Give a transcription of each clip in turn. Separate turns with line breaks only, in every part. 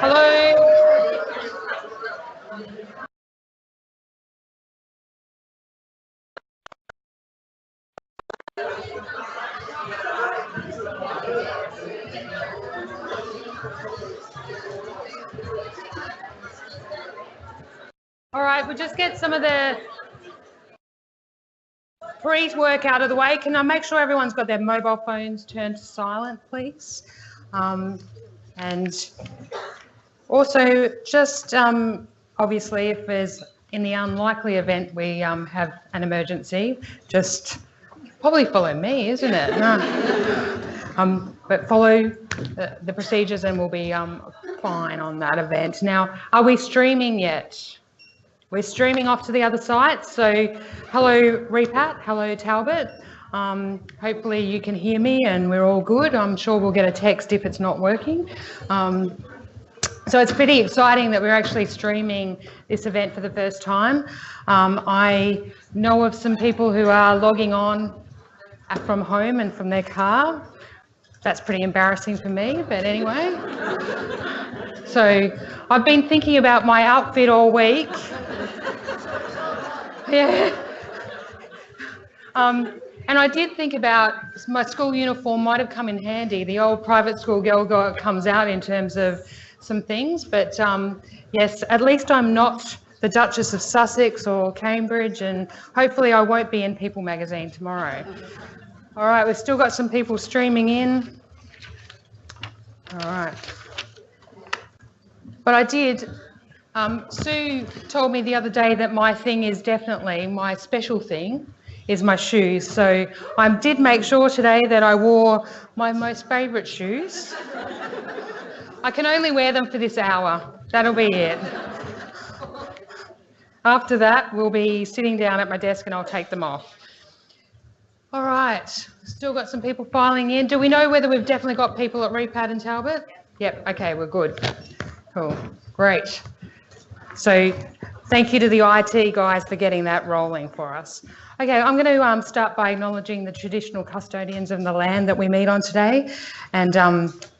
Hello. All right, we'll just get some of the pre-work out of the way. Can I make sure everyone's got their mobile phones turned to silent, please? And also, just obviously, if there's in the unlikely event we have an emergency, just probably follow me, isn't it? No. But follow the procedures and we'll be fine on that event. Now, are we streaming yet? We're streaming off to the other site. So hello, Repat. Hello, Talbot. Hopefully you can hear me and we're all good. I'm sure we'll get a text if it's not working. So it's pretty exciting that we're actually streaming this event for the first time. I know of some people who are logging on from home and from their car. That's pretty embarrassing for me, but anyway. So I've been thinking about my outfit all week. Yeah. And I did think about my school uniform might have come in handy. The old private school girl comes out in terms of some things, but yes, at least I'm not the Duchess of Sussex or Cambridge, and hopefully I won't be in People magazine tomorrow. All right, we've still got some people streaming in. All right. But I did, Sue told me the other day that my thing is definitely, my special thing is my shoes. So I did make sure today that I wore my most favourite shoes. I can only wear them for this hour. That'll be it. After that, we'll be sitting down at my desk and I'll take them off. All right, still got some people filing in. Do we know whether we've definitely got people at Repat and Talbot? Yep, okay, we're good. Cool, great. So thank you to the IT guys for getting that rolling for us. Okay, I'm going to start by acknowledging the traditional custodians of the land that we meet on today, and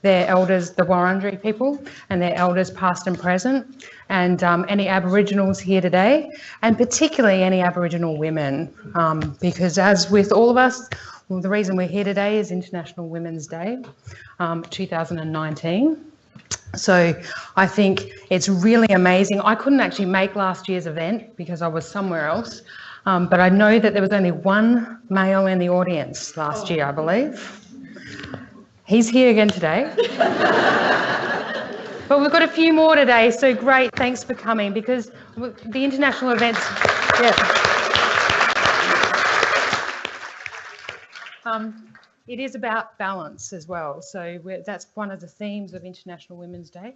their elders, the Wurundjeri people, and their elders past and present, and any Aboriginals here today, and particularly any Aboriginal women, because as with all of us, well, the reason we're here today is International Women's Day, 2019. So I think it's really amazing. I couldn't actually make last year's event because I was somewhere else, but I know that there was only one male in the audience last year, I believe. He's here again today. But we've got a few more today, so great, thanks for coming, because the international events, it is about balance as well. So that's one of the themes of International Women's Day.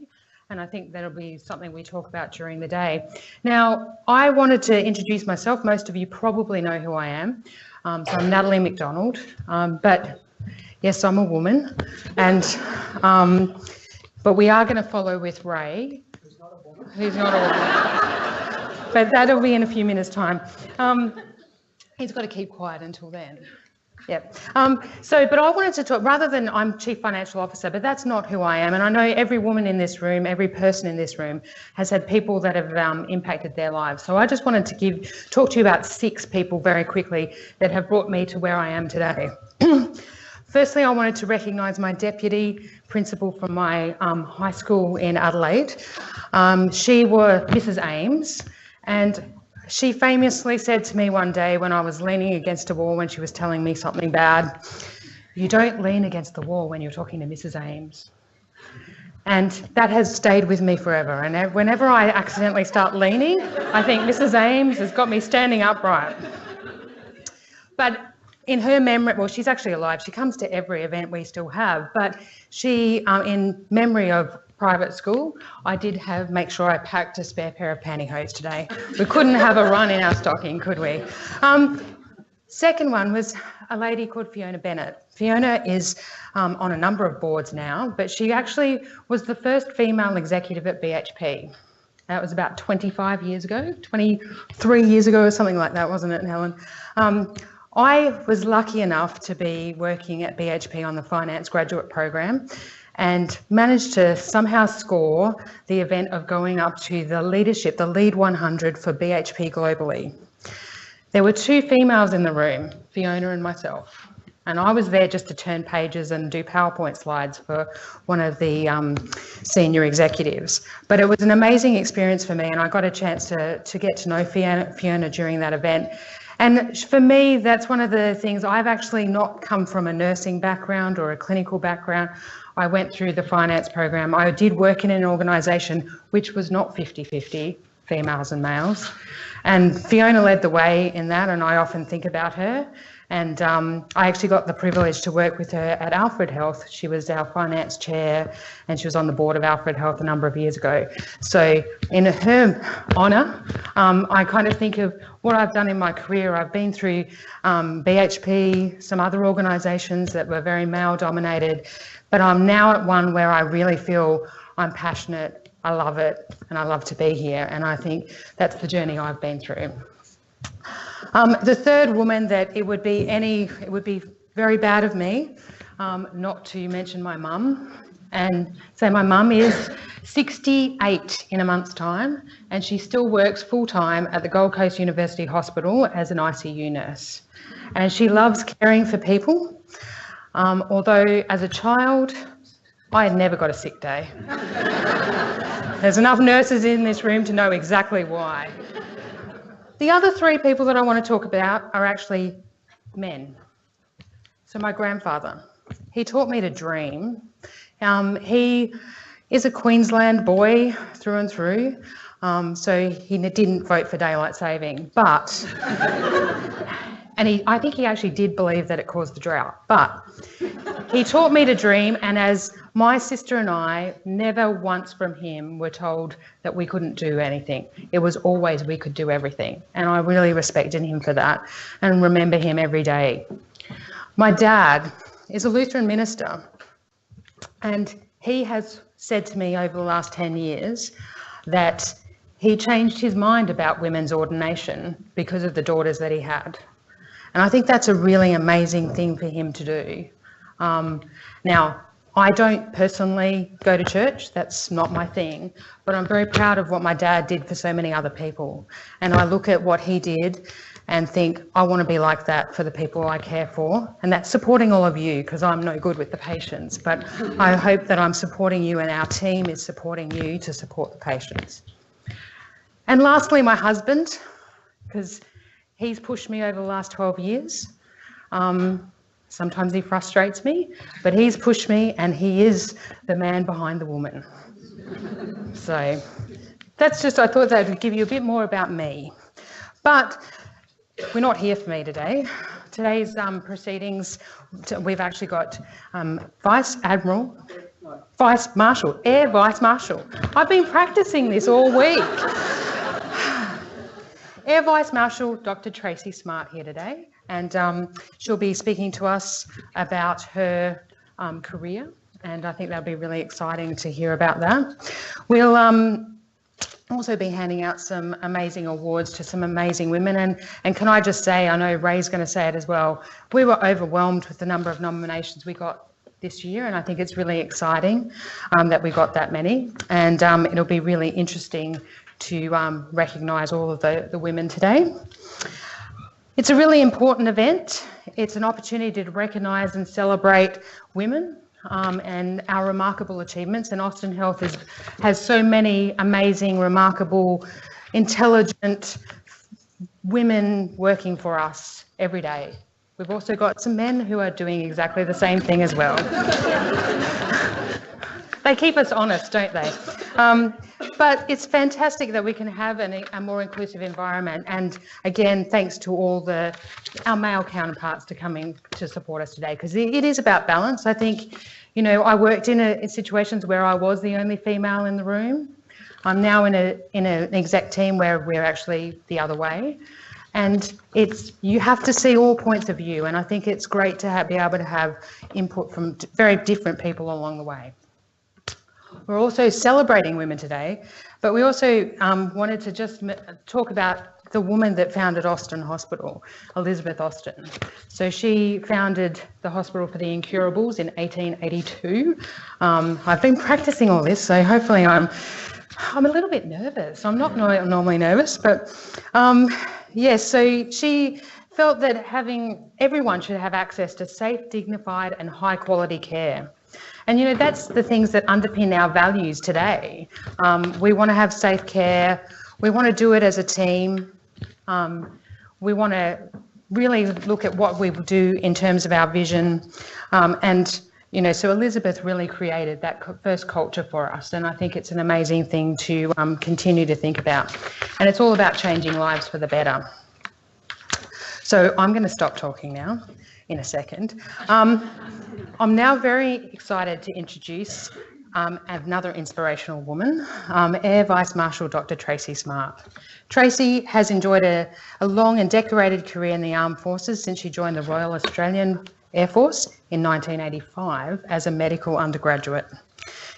And I think that'll be something we talk about during the day. Now, I wanted to introduce myself. Most of you probably know who I am. So I'm Natalie McDonald, but yes, I'm a woman. And but we are going to follow with Ray. Who's not a woman. Who's not a woman. But that'll be in a few minutes' time. He's got to keep quiet until then. Yep. But I wanted to talk, rather than I'm Chief Financial Officer, but that's not who I am. And I know every woman in this room, every person in this room has had people that have impacted their lives. So I just wanted to talk to you about 6 people very quickly that have brought me to where I am today. Firstly, I wanted to recognise my deputy principal from my high school in Adelaide. She was Mrs. Ames, and she famously said to me one day when I was leaning against a wall when she was telling me something bad, "You don't lean against the wall when you're talking to Mrs. Ames." And that has stayed with me forever. And whenever I accidentally start leaning, I think Mrs. Ames has got me standing upright. But in her memory, well, she's actually alive. She comes to every event we still have. But she, in memory of private school, I did make sure I packed a spare pair of pantyhose today. We couldn't have a run in our stocking, could we? Second one was a lady called Fiona Bennett. Fiona is on a number of boards now, but she actually was the first female executive at BHP. That was about 25 years ago, 23 years ago or something like that, wasn't it, Helen? I was lucky enough to be working at BHP on the finance graduate program and managed to somehow score the event of going up to the leadership, the lead 100 for BHP globally. There were 2 females in the room, Fiona and myself, and I was there just to turn pages and do PowerPoint slides for one of the senior executives. But it was an amazing experience for me, and I got a chance to get to know Fiona during that event. And for me, that's one of the things. I've actually not come from a nursing background or a clinical background. I went through the finance program. I did work in an organisation which was not 50-50, females and males. And Fiona led the way in that, and I often think about her. And I actually got the privilege to work with her at Alfred Health. She was our finance chair, and she was on the board of Alfred Health a number of years ago. So in her honour, I kind of think of what I've done in my career. I've been through BHP, some other organisations that were very male dominated, but I'm now at one where I really feel I'm passionate, I love it, and I love to be here. And I think that's the journey I've been through. The third woman that it would be very bad of me not to mention my mum. And so my mum is 68 in a month's time, and she still works full-time at the Gold Coast University Hospital as an ICU nurse. And she loves caring for people, although as a child, I had never got a sick day. There's enough nurses in this room to know exactly why. The other 3 people that I want to talk about are actually men. So my grandfather, he taught me to dream. He is a Queensland boy through and through, so he didn't vote for daylight saving, but, and I think he actually did believe that it caused the drought, but he taught me to dream, and as my sister and I, never once from him were told that we couldn't do anything. It was always we could do everything, and I really respected him for that and remember him every day. My dad is a Lutheran minister, and he has said to me over the last 10 years that he changed his mind about women's ordination because of the daughters that he had. And I think that's a really amazing thing for him to do. Now, I don't personally go to church, that's not my thing, but I'm very proud of what my dad did for so many other people. And I look at what he did and think, I want to be like that for the people I care for. And that's supporting all of you, because I'm no good with the patients, but I hope that I'm supporting you and our team is supporting you to support the patients. And lastly, my husband, because he's pushed me over the last 12 years. Sometimes he frustrates me, but he's pushed me and he is the man behind the woman. So that's just, I thought that would give you a bit more about me. But we're not here for me today. Today's proceedings, we've actually got Vice-Marshal, Air Vice-Marshal. I've been practicing this all week. Air Vice-Marshal Dr. Tracy Smart here today, and she'll be speaking to us about her career, and I think that'll be really exciting to hear about that. We'll also be handing out some amazing awards to some amazing women, and can I just say, I know Ray's going to say it as well, we were overwhelmed with the number of nominations we got this year, and I think it's really exciting that we got that many, and it'll be really interesting to recognise all of the women today. It's a really important event. It's an opportunity to recognise and celebrate women and our remarkable achievements, and Austin Health has so many amazing, remarkable, intelligent women working for us every day. We've also got some men who are doing exactly the same thing as well. They keep us honest, don't they? But it's fantastic that we can have a more inclusive environment. And again, thanks to all our male counterparts to coming to support us today, because it is about balance. I think, you know, I worked in situations where I was the only female in the room. I'm now in an exec team where we're actually the other way. And you have to see all points of view. And I think it's great to be able to have input from very different people along the way. We're also celebrating women today, but we also wanted to just talk about the woman that founded Austin Hospital, Elizabeth Austin. So she founded the Hospital for the Incurables in 1882. I've been practicing all this, so hopefully I'm a little bit nervous. I'm not normally nervous, but yes, so she felt that everyone should have access to safe, dignified and high quality care. And, you know, that's the things that underpin our values today. We want to have safe care. We want to do it as a team. We want to really look at what we do in terms of our vision. And, you know, so Elizabeth really created that first culture for us. And I think it's an amazing thing to continue to think about. And it's all about changing lives for the better. So I'm going to stop talking now in a second. I'm now very excited to introduce another inspirational woman, Air Vice-Marshal Dr. Tracy Smart. Tracy has enjoyed a long and decorated career in the Armed Forces since she joined the Royal Australian Air Force in 1985 as a medical undergraduate.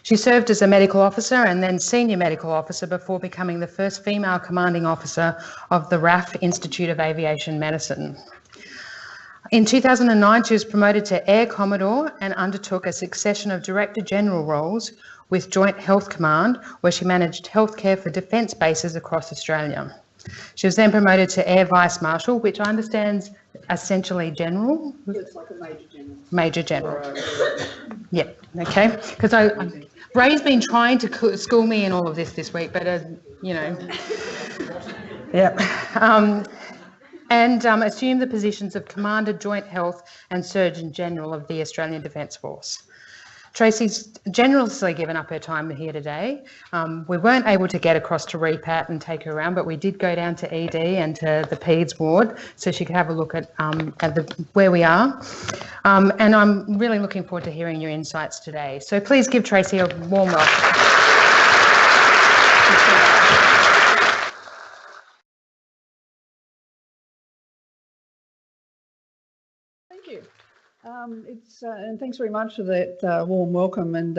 She served as a medical officer and then senior medical officer before becoming the first female commanding officer of the RAAF Institute of Aviation Medicine. In 2009, she was promoted to Air Commodore and undertook a succession of Director General roles with Joint Health Command, where she managed healthcare for defence bases across Australia. She was then promoted to Air Vice-Marshal, which I understand is essentially general.
It's like a major general.
Major general. Yeah, okay. Because Ray's been trying to school me in all of this week, but, you know. Yeah. And assumed the positions of Commander, Joint Health and Surgeon General of the Australian Defence Force. Tracy's generously given up her time here today. We weren't able to get across to REPAT and take her around, but we did go down to ED and to the PEDS ward so she could have a look at where we are. And I'm really looking forward to hearing your insights today. So please give Tracy a warm welcome.
Thank you. And thanks very much for that warm welcome and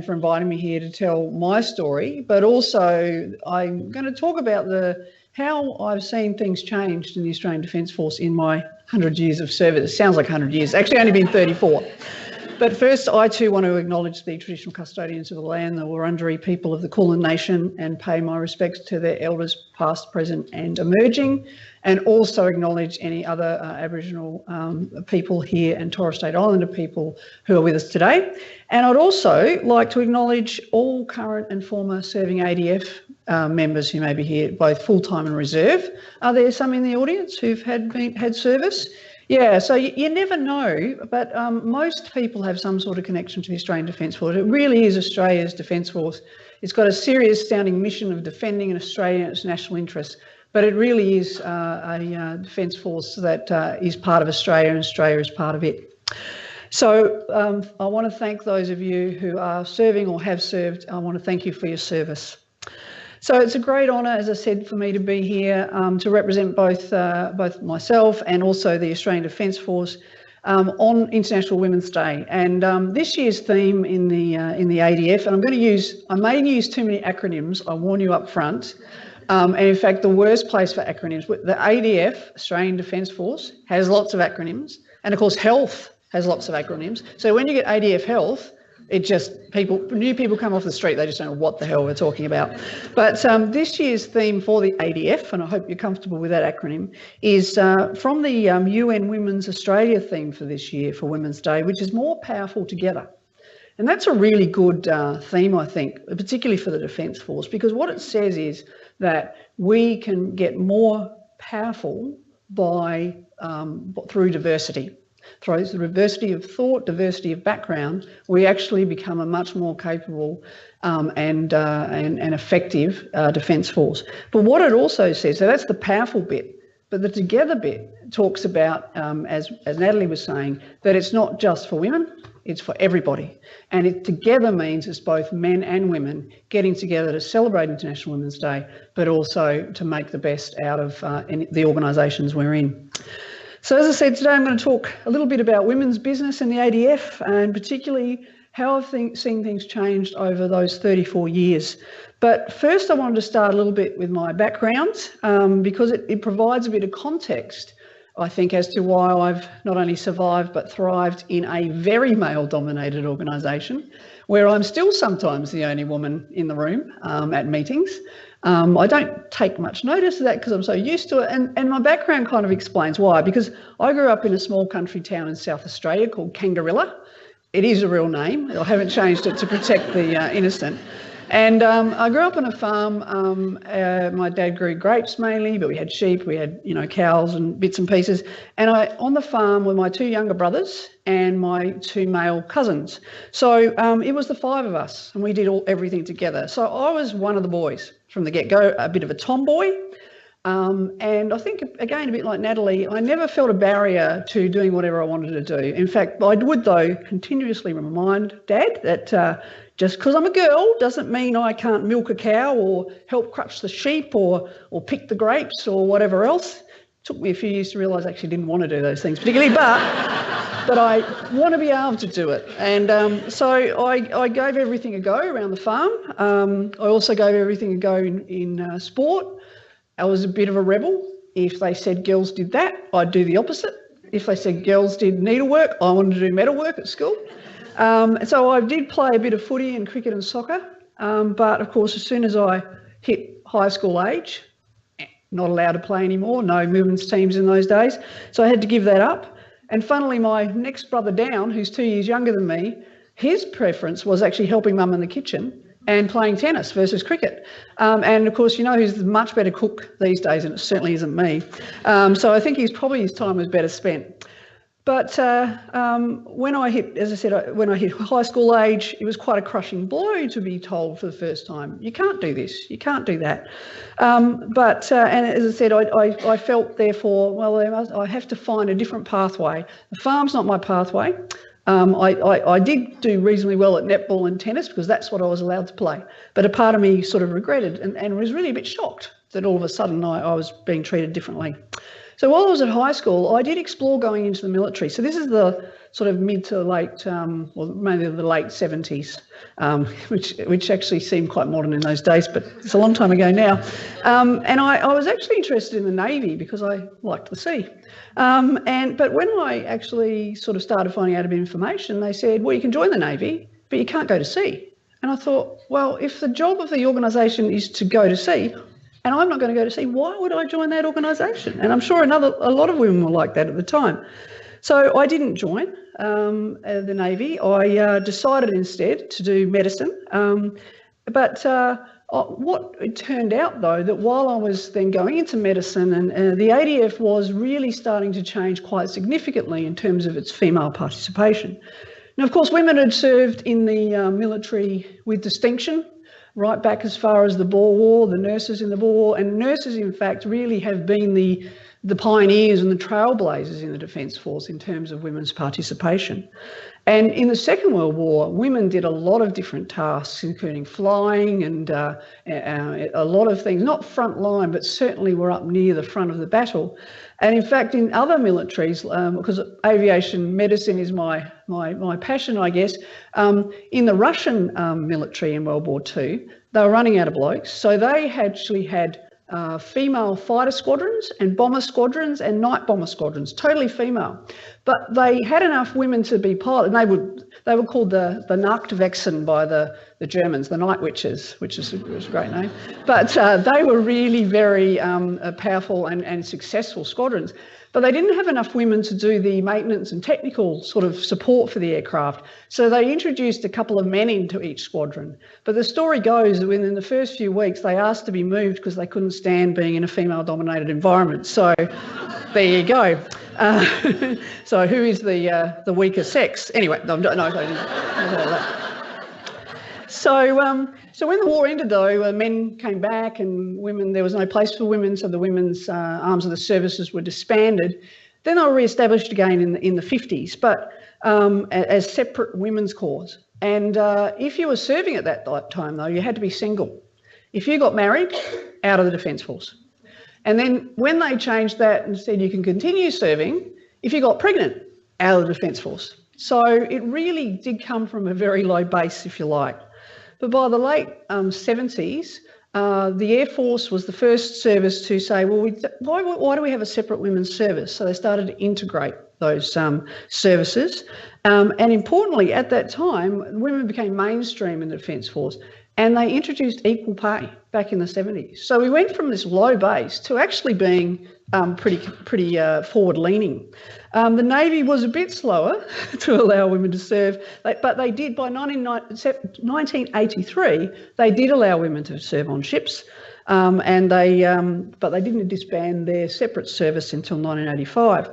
for inviting me here to tell my story. But also, I'm going to talk about how I've seen things changed in the Australian Defence Force in my 100 years of service. It sounds like 100 years. Actually, only been 34. But first, I too want to acknowledge the traditional custodians of the land, the Wurundjeri people of the Kulin Nation, and pay my respects to their elders past, present and emerging, and also acknowledge any other Aboriginal people here and Torres Strait Islander people who are with us today. And I'd also like to acknowledge all current and former serving ADF members who may be here, both full-time and reserve. Are there some in the audience who've had service? Yeah, so you never know, but most people have some sort of connection to the Australian Defence Force. It really is Australia's Defence Force. It's got a serious sounding mission of defending Australia and its national interests, but it really is a Defence Force that is part of Australia and Australia is part of it. So I want to thank those of you who are serving or have served. I want to thank you for your service. So it's a great honour, as I said, for me to be here to represent both myself and also the Australian Defence Force on International Women's Day. And this year's theme in the ADF, and I may use too many acronyms. I warn you up front. And in fact, the worst place for acronyms, the ADF, Australian Defence Force, has lots of acronyms, and of course, health has lots of acronyms. So when you get ADF Health, it just new people come off the street, they just don't know what the hell we're talking about. But this year's theme for the ADF, and I hope you're comfortable with that acronym, is from the UN Women's Australia theme for this year for Women's Day, which is more powerful together. And that's a really good theme, I think, particularly for the Defence Force, because what it says is that we can get more powerful by through diversity. Through the diversity of thought, diversity of background, we actually become a much more capable and effective Defence Force. But what it also says, so that's the powerful bit, but the together bit talks about, as Natalie was saying, that it's not just for women, it's for everybody. And it together means it's both men and women getting together to celebrate International Women's Day, but also to make the best out of the organisations we're in. So as I said, today I'm going to talk a little bit about women's business in the ADF, and particularly how I've seen things changed over those 34 years. But first I wanted to start a little bit with my background, because it provides a bit of context, I think, as to why I've not only survived but thrived in a very male-dominated organisation, where I'm still sometimes the only woman in the room at meetings. I don't take much notice of that because I'm so used to it, and my background kind of explains why. Because I grew up in a small country town in South Australia called Ngarra. It is a real name. I haven't changed it to protect the innocent. And I grew up on a farm. My dad grew grapes mainly, but we had sheep, we had, cows and bits and pieces. And on the farm were my two younger brothers and my two male cousins. So it was the five of us, and we did everything together. So I was one of the boys from the get-go, a bit of a tomboy. And I think, again, a bit like Natalie, I never felt a barrier to doing whatever I wanted to do. In fact, I would, though, continuously remind Dad that just because I'm a girl doesn't mean I can't milk a cow or help crutch the sheep or pick the grapes or whatever else. It took me a few years to realise I actually didn't want to do those things particularly, but I want to be able to do it. And so I gave everything a go around the farm. I also gave everything a go in sport. I was a bit of a rebel. If they said girls did that, I'd do the opposite. If they said girls did needlework, I wanted to do metalwork at school. So I did play a bit of footy and cricket and soccer. But of course, as soon as I hit high school age, not allowed to play anymore, no women's teams in those days. So I had to give that up. And funnily, my next brother down, who's 2 years younger than me, his preference was actually helping mum in the kitchen and playing tennis versus cricket. And of course, who's a much better cook these days, and it certainly isn't me. So I think his time was better spent. But when I hit, as I said, when I hit high school age, it was quite a crushing blow to be told for the first time, you can't do this, you can't do that. And as I said, I felt, therefore, well, I have to find a different pathway. The farm's not my pathway. I did do reasonably well at netball and tennis because that's what I was allowed to play. But a part of me sort of regretted and was really a bit shocked that all of a sudden I was being treated differently. So while I was at high school, I did explore going into the military. So this is the sort of mid to late, mainly the late 70s, which actually seemed quite modern in those days, but it's a long time ago now. And I was actually interested in the Navy because I liked the sea. But when I actually sort of started finding out a bit of information, they said, well, you can join the Navy, but you can't go to sea. And I thought, well, if the job of the organisation is to go to sea, and I'm not going to go to sea, why would I join that organisation? And I'm sure a lot of women were like that at the time. So I didn't join the Navy. I decided instead to do medicine. What it turned out, though, that while I was then going into medicine, and the ADF was really starting to change quite significantly in terms of its female participation. Now, of course, women had served in the military with distinction, right back as far as the Boer War, the nurses in the Boer War, and nurses, in fact, really have been the pioneers and the trailblazers in the Defence Force in terms of women's participation. And in the Second World War, women did a lot of different tasks, including flying and a lot of things, not front line, but certainly were up near the front of the battle. And in fact, in other militaries, because aviation medicine is my passion, I guess, in the Russian military in World War II, they were running out of blokes. So they actually had female fighter squadrons and bomber squadrons and night bomber squadrons, totally female. But they had enough women to be pilots, and they were called the Nachtwechseln by the Germans, the Night Witches, which was a great name. But they were really very powerful and successful squadrons. But they didn't have enough women to do the maintenance and technical sort of support for the aircraft. So they introduced a couple of men into each squadron. But the story goes that within the first few weeks, they asked to be moved because they couldn't stand being in a female-dominated environment. So there you go. So who is the weaker sex? Anyway, no, I didn't know that. So when the war ended, though, men came back and women, there was no place for women, so the women's arms of the services were disbanded. Then they were re-established again in the 50s, but as separate women's corps. And if you were serving at that time, though, you had to be single. If you got married, out of the Defence Force. And then when they changed that and said you can continue serving, if you got pregnant, out of the Defence Force. So it really did come from a very low base, if you like. But by the late 70s, the Air Force was the first service to say, well, why do we have a separate women's service? So they started to integrate those services. And importantly, at that time, women became mainstream in the Defence Force, and they introduced equal pay back in the 70s. So we went from this low base to actually being pretty forward-leaning. The Navy was a bit slower to allow women to serve, but they did, by 1983, they did allow women to serve on ships, but they didn't disband their separate service until 1985.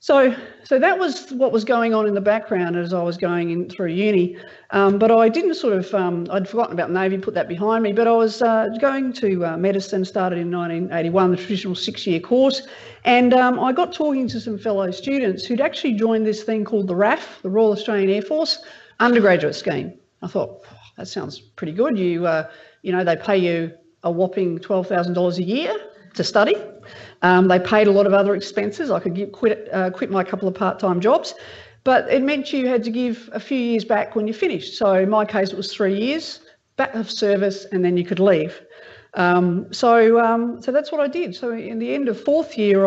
So that was what was going on in the background as I was going in through uni. But I didn't I'd forgotten about Navy, put that behind me, but I was going to medicine, started in 1981, the traditional 6-year course. And I got talking to some fellow students who'd actually joined this thing called the RAAF, the Royal Australian Air Force undergraduate scheme. I thought, oh, that sounds pretty good. You know, they pay you a whopping $12,000 a year to study. They paid a lot of other expenses. I could quit my couple of part-time jobs, but it meant you had to give a few years back when you finished. So in my case, it was 3 years back of service, and then you could leave. So that's what I did. So in the end of fourth year,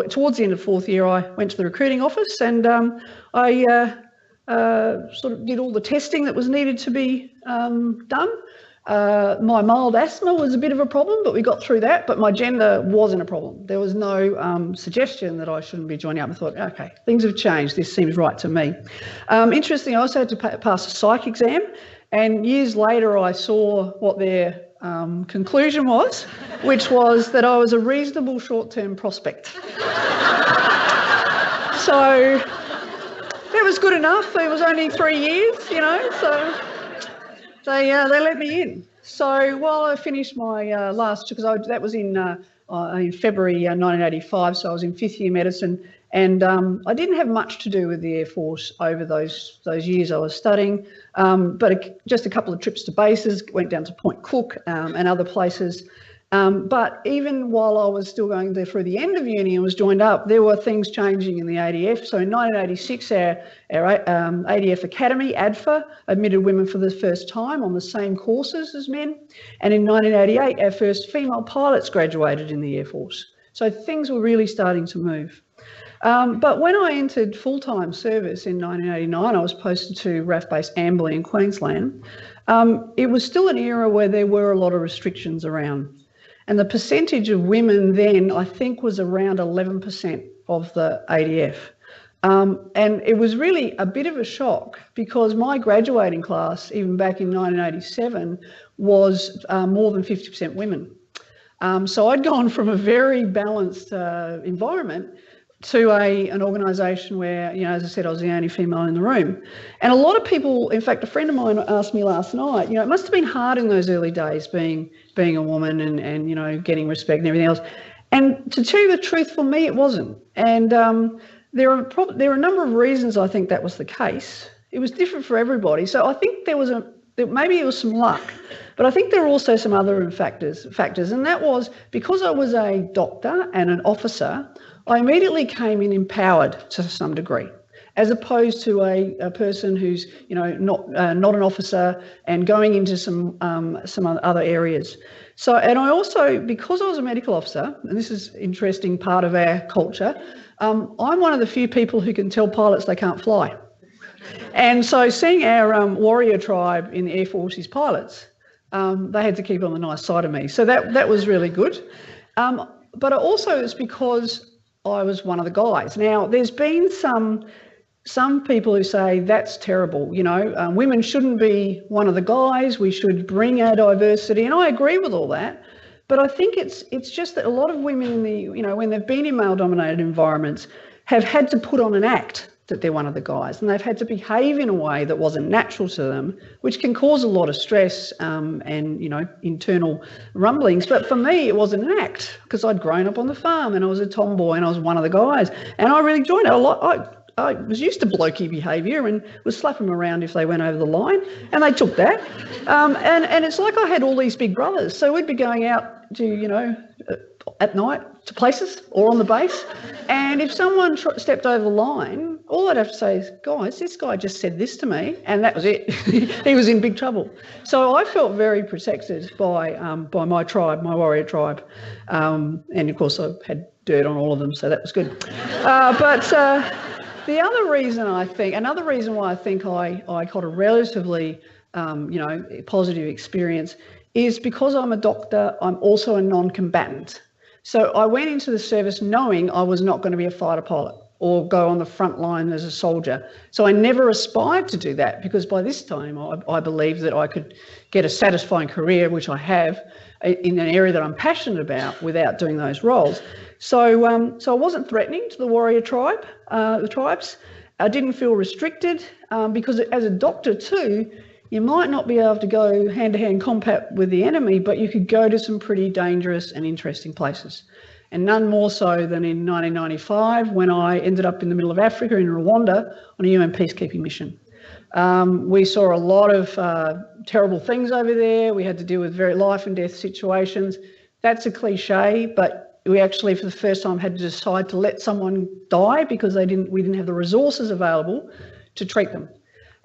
towards the end of fourth year, I went to the recruiting office, and I sort of did all the testing that was needed to be done. My mild asthma was a bit of a problem, but we got through that. But my gender wasn't a problem. There was no suggestion that I shouldn't be joining up. I thought, okay, things have changed. This seems right to me. Interesting, I also had to pass a psych exam. And years later, I saw what their conclusion was, which was that I was a reasonable short-term prospect. So that was good enough. It was only 3 years, you know, so they let me in. So while I finished my last, because that was in February 1985, so I was in 5th year medicine, and I didn't have much to do with the Air Force over those years I was studying, but just a couple of trips to bases, went down to Point Cook and other places. But even while I was still going there through the end of uni and was joined up, there were things changing in the ADF. So in 1986, our ADF Academy, ADFA, admitted women for the first time on the same courses as men. And in 1988, our first female pilots graduated in the Air Force. So things were really starting to move. But when I entered full-time service in 1989, I was posted to RAAF base Amberley in Queensland. It was still an era where there were a lot of restrictions around. And the percentage of women then, I think, was around 11% of the ADF. And it was really a bit of a shock because my graduating class, even back in 1987, was more than 50% women. So I'd gone from a very balanced environment to an organisation where, you know, as I said, I was the only female in the room. And a lot of people, in fact, a friend of mine asked me last night, you know, it must have been hard in those early days being a woman and you know, getting respect and everything else. And to tell you the truth, for me, it wasn't. And there are a number of reasons I think that was the case. It was different for everybody. So I think maybe it was some luck, but I think there are also some other factors. And that was because I was a doctor and an officer, I immediately came in empowered to some degree, as opposed to a person who's, you know, not an officer and going into some other areas. So, and I also, because I was a medical officer, and this is an interesting part of our culture, I'm one of the few people who can tell pilots they can't fly. And so seeing our warrior tribe in the Air Force's pilots, they had to keep on the nice side of me. So that was really good. But also it's because I was one of the guys. Now, there's been some people who say that's terrible, you know, women shouldn't be one of the guys, we should bring our diversity, and I agree with all that. But I think it's just that a lot of women in the, you know, when they've been in male-dominated environments, have had to put on an act that they're one of the guys, and they've had to behave in a way that wasn't natural to them, which can cause a lot of stress and, you know, internal rumblings. But for me, it wasn't an act because I'd grown up on the farm and I was a tomboy and I was one of the guys, and I really enjoyed it a lot. I was used to blokey behaviour and would slap them around if they went over the line, and they took that. And it's like I had all these big brothers, so we'd be going out to, you know, at night to places or on the base. And if someone stepped over the line, all I'd have to say is, guys, this guy just said this to me, and that was it. He was in big trouble. So I felt very protected by my tribe, my warrior tribe. And of course I had dirt on all of them, so that was good. The other reason another reason why I think I got a relatively, positive experience is because I'm a doctor, I'm also a non-combatant. So I went into the service knowing I was not going to be a fighter pilot or go on the front line as a soldier. So I never aspired to do that, because by this time I believed that I could get a satisfying career, which I have, in an area that I'm passionate about without doing those roles. So I wasn't threatening to the warrior tribe, the tribes. I didn't feel restricted, because as a doctor too, you might not be able to go hand-to-hand combat with the enemy, but you could go to some pretty dangerous and interesting places. And none more so than in 1995, when I ended up in the middle of Africa in Rwanda on a UN peacekeeping mission. We saw a lot of terrible things over there. We had to deal with very life and death situations. That's a cliche, but we actually, for the first time, had to decide to let someone die because we didn't have the resources available to treat them.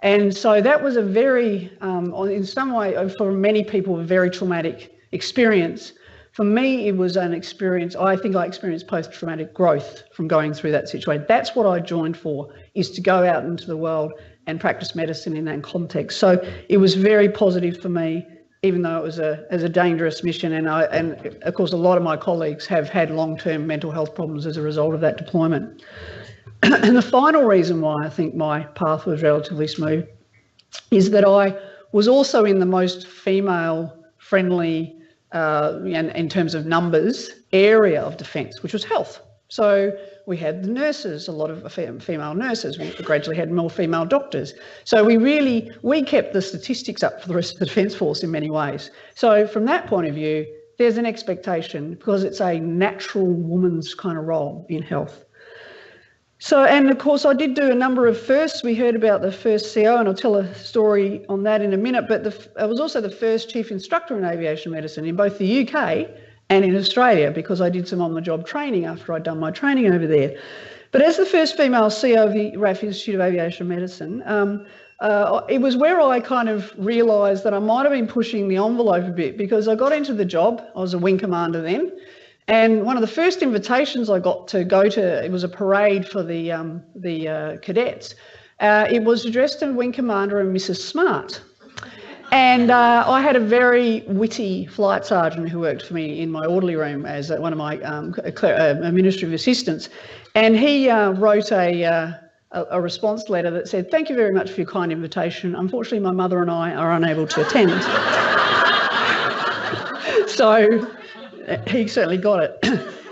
And so that was a very, in some way, for many people, a very traumatic experience. For me, it was an experience, I think I experienced post-traumatic growth from going through that situation. That's what I joined for, is to go out into the world and practice medicine in that context. So it was very positive for me, even though it was a dangerous mission. And of course, a lot of my colleagues have had long-term mental health problems as a result of that deployment. And the final reason why I think my path was relatively smooth is that I was also in the most female-friendly, and in terms of numbers, area of defence, which was health. So we had the nurses, a lot of female nurses. We gradually had more female doctors. So we kept the statistics up for the rest of the Defence Force in many ways. So from that point of view, there's an expectation, because it's a natural woman's kind of role in health. So, and of course, I did do a number of firsts. We heard about the first CO, and I'll tell a story on that in a minute, but I was also the first chief instructor in aviation medicine in both the UK and in Australia, because I did some on-the-job training after I'd done my training over there. But as the first female CO of the RAAF Institute of Aviation Medicine, it was where I kind of realised that I might have been pushing the envelope a bit, because I got into the job. I was a wing commander then. And one of the first invitations I got to go to, it was a parade for the cadets. It was addressed to Wing Commander and Mrs. Smart. And I had a very witty flight sergeant who worked for me in my orderly room as one of my administrative assistants. And he wrote a response letter that said, "Thank you very much for your kind invitation. Unfortunately, my mother and I are unable to attend." So he certainly got it.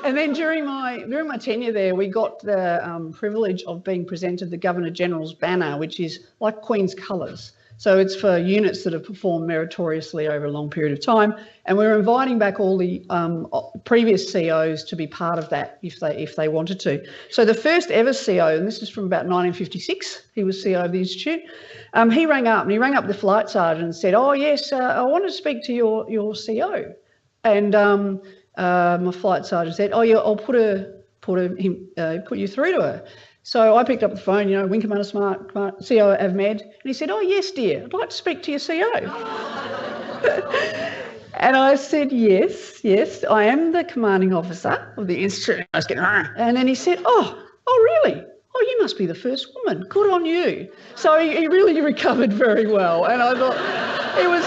And then during my tenure there, we got the privilege of being presented the Governor-General's banner, which is like Queen's colours. So it's for units that have performed meritoriously over a long period of time. And we were inviting back all the previous COs to be part of that if they wanted to. So the first ever CO, and this is from about 1956, he was CO of the Institute, he rang up the flight sergeant and said, "Oh yes, I want to speak to your CO." And my flight sergeant said, "Oh yeah, I'll put you through to her." So I picked up the phone, Wing Commander Smart, CO AvMed, and he said, "Oh yes, dear, I'd like to speak to your CO." And I said, yes, I am the commanding officer of the Institute. I was getting, and then he said, oh really? Oh, you must be the first woman. Good on you. So he really recovered very well. And I thought it was,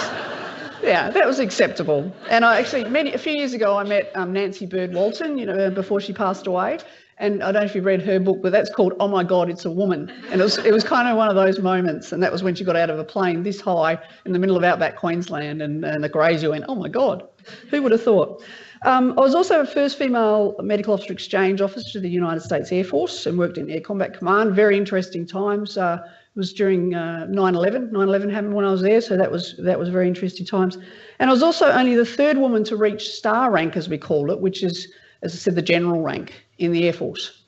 yeah, that was acceptable. And I actually, a few years ago, I met Nancy Bird Walton, before she passed away. And I don't know if you've read her book, but that's called "Oh My God, It's a Woman." And it was kind of one of those moments. And that was when she got out of a plane this high in the middle of outback Queensland, and the Grazier went, "Oh my God, who would have thought?" I was also a first female medical officer exchange officer to the United States Air Force and worked in Air Combat Command. Very interesting times. It was during 9/11. 9/11 happened when I was there, so that was very interesting times. And I was also only the third woman to reach star rank, as we called it, which is, as I said, the general rank in the Air Force.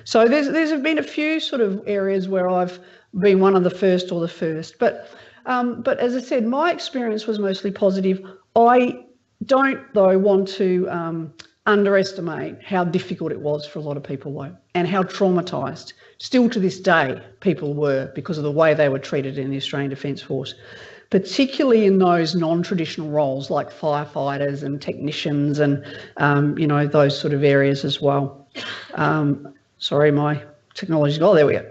So there's been a few sort of areas where I've been one of the first or the first. But as I said, my experience was mostly positive. I don't, though, want to underestimate how difficult it was for a lot of people though, and how traumatised still to this day people were because of the way they were treated in the Australian Defence Force, particularly in those non-traditional roles like firefighters and technicians and, you know, those sort of areas as well. Sorry, my technology's, oh, there we go.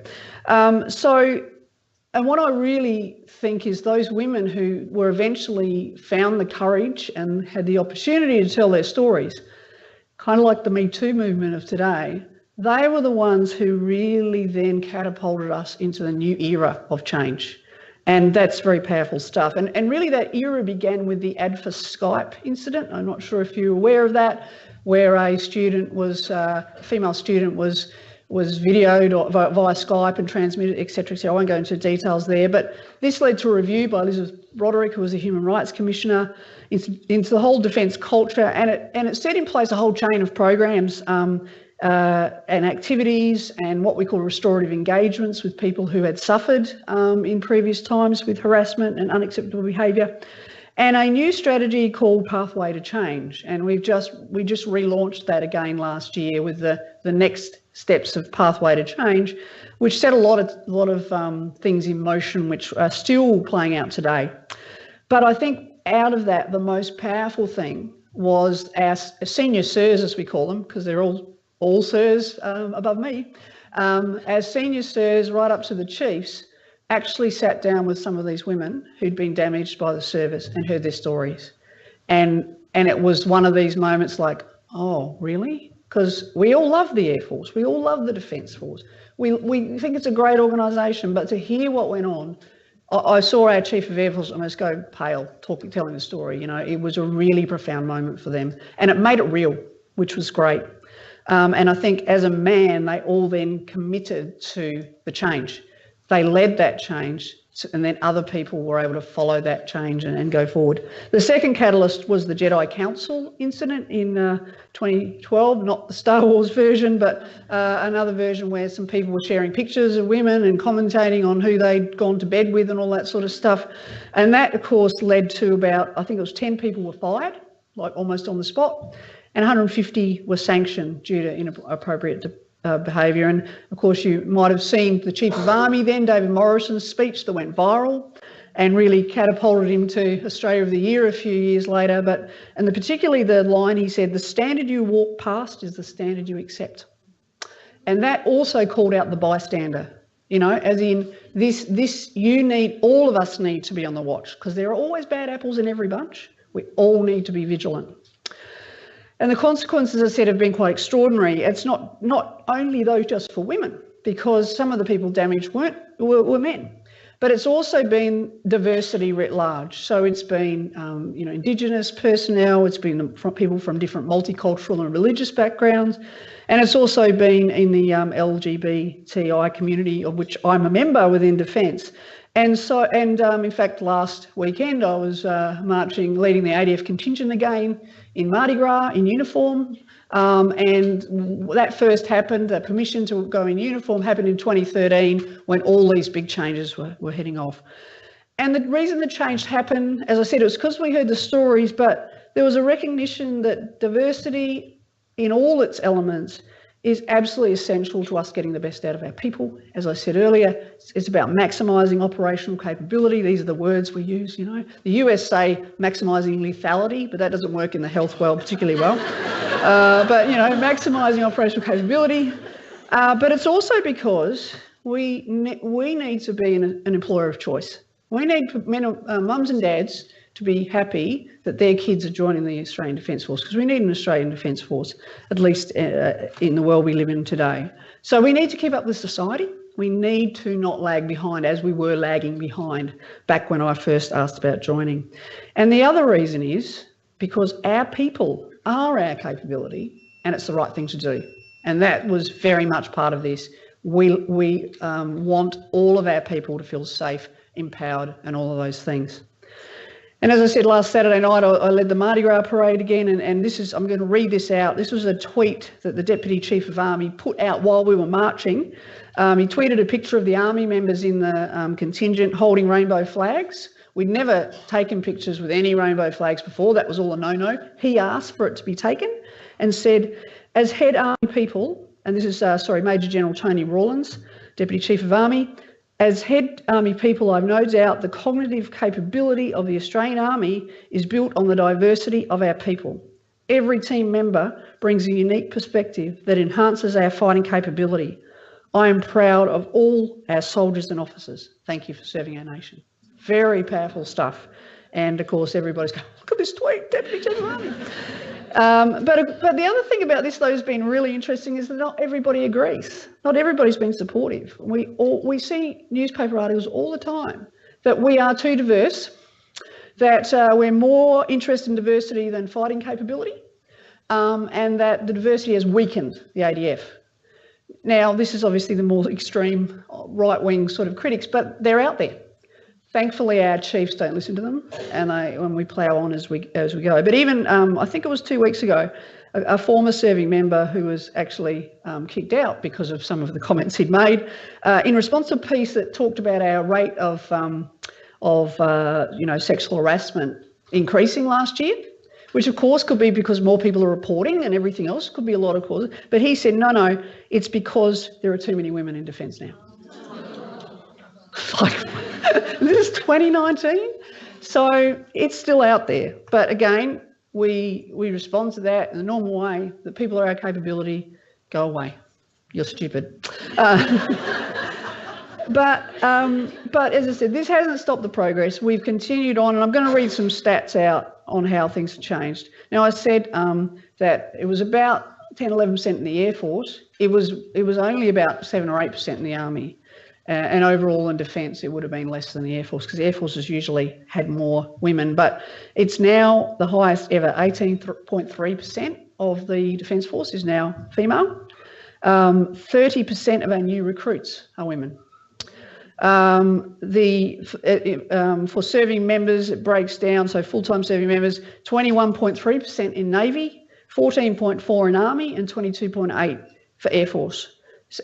And what I really think is those women who were eventually found the courage and had the opportunity to tell their stories, kind of like the Me Too movement of today, they were the ones who really then catapulted us into the new era of change. And that's very powerful stuff. And really that era began with the ADFA Skype incident. I'm not sure if you're aware of that, where a student was, a female student was videoed via Skype and transmitted, etc. I won't go into details there, but this led to a review by Elizabeth Broderick, who was a Human Rights Commissioner, into the whole defence culture, and it set in place a whole chain of programs and activities and what we call restorative engagements with people who had suffered in previous times with harassment and unacceptable behaviour, and a new strategy called Pathway to Change. And we just relaunched that again last year with the next steps of Pathway to Change, which set a lot of things in motion which are still playing out today. But I think out of that, the most powerful thing was our senior sirs, as we call them, because they're all sirs above me, as senior sirs right up to the chiefs, actually sat down with some of these women who'd been damaged by the service and heard their stories. And it was one of these moments like, oh, really? Because we all love the Air Force, we all love the Defence Force. We think it's a great organisation, but to hear what went on, I saw our Chief of Air Force almost go pale, telling the story. You know, it was a really profound moment for them, and it made it real, which was great. And I think as a man, they all then committed to the change. They led that change, and then other people were able to follow that change and go forward. The second catalyst was the Jedi Council incident in 2012, not the Star Wars version, but another version where some people were sharing pictures of women and commentating on who they'd gone to bed with and all that sort of stuff. And that, of course, led to about, I think it was 10 people were fired, like almost on the spot, and 150 were sanctioned due to inappropriate behaviour. And of course you might have seen the Chief of Army then, David Morrison's speech that went viral and really catapulted him to Australia of the Year a few years later. And particularly the line he said, the standard you walk past is the standard you accept. And that also called out the bystander, you know, as in all of us need to be on the watch, because there are always bad apples in every bunch. We all need to be vigilant. And the consequences, as I said, have been quite extraordinary. It's not only those just for women, because some of the people damaged were men, but it's also been diversity writ large. So it's been, you know, Indigenous personnel, it's been people from different multicultural and religious backgrounds, and it's also been in the LGBTI community, of which I'm a member within Defence. And in fact, last weekend I was leading the ADF contingent again in Mardi Gras in uniform. And that first happened, the permission to go in uniform happened in 2013 when all these big changes were heading off. And the reason the change happened, as I said, it was because we heard the stories, but there was a recognition that diversity in all its elements is absolutely essential to us getting the best out of our people. As I said earlier, it's about maximising operational capability. These are the words we use, you know. The US say maximising lethality, but that doesn't work in the health world particularly well. But, you know, maximising operational capability. But it's also because we need to be an employer of choice. We need mums and dads to be happy that their kids are joining the Australian Defence Force, because we need an Australian Defence Force, at least in the world we live in today. So we need to keep up with society. We need to not lag behind, as we were lagging behind back when I first asked about joining. And the other reason is because our people are our capability, and it's the right thing to do. And that was very much part of this. We want all of our people to feel safe, empowered, and all of those things. And as I said, last Saturday night, I led the Mardi Gras parade again, and this is, I'm going to read this out. This was a tweet that the Deputy Chief of Army put out while we were marching. He tweeted a picture of the Army members in the contingent holding rainbow flags. We'd never taken pictures with any rainbow flags before. That was all a no-no. He asked for it to be taken. and said, as head Army people, and this is, Major General Tony Rawlins, Deputy Chief of Army, as head Army people, I've no doubt the cognitive capability of the Australian Army is built on the diversity of our people. Every team member brings a unique perspective that enhances our fighting capability. I am proud of all our soldiers and officers. Thank you for serving our nation. Very powerful stuff. And of course, everybody's going, look at this tweet, Deputy Chief of Army. But the other thing about this, though, has been really interesting is that not everybody agrees. Not everybody's been supportive. We see newspaper articles all the time that we are too diverse, that we're more interested in diversity than fighting capability, and that the diversity has weakened the ADF. Now, this is obviously the more extreme right-wing sort of critics, but they're out there. Thankfully, our chiefs don't listen to them, and when we plough on as we go. But even, I think it was 2 weeks ago, a former serving member who was actually kicked out because of some of the comments he'd made in response to a piece that talked about our rate of sexual harassment increasing last year, which of course could be because more people are reporting and everything else, could be a lot of causes. But he said, no, it's because there are too many women in defence now. Like, this is 2019, so it's still out there. But again, we respond to that in the normal way. The people are our capability, go away. You're stupid. But as I said, this hasn't stopped the progress. We've continued on, and I'm going to read some stats out on how things have changed. Now, I said that it was about 10-11% in the Air Force. It was only about 7 or 8% in the Army. And overall in defence, it would have been less than the Air Force, because the Air Force has usually had more women. But it's now the highest ever. 18.3% of the Defence Force is now female. 30% of our new recruits are women. For serving members, it breaks down. So full-time serving members, 21.3% in Navy, 14.4% in Army, and 22.8% for Air Force.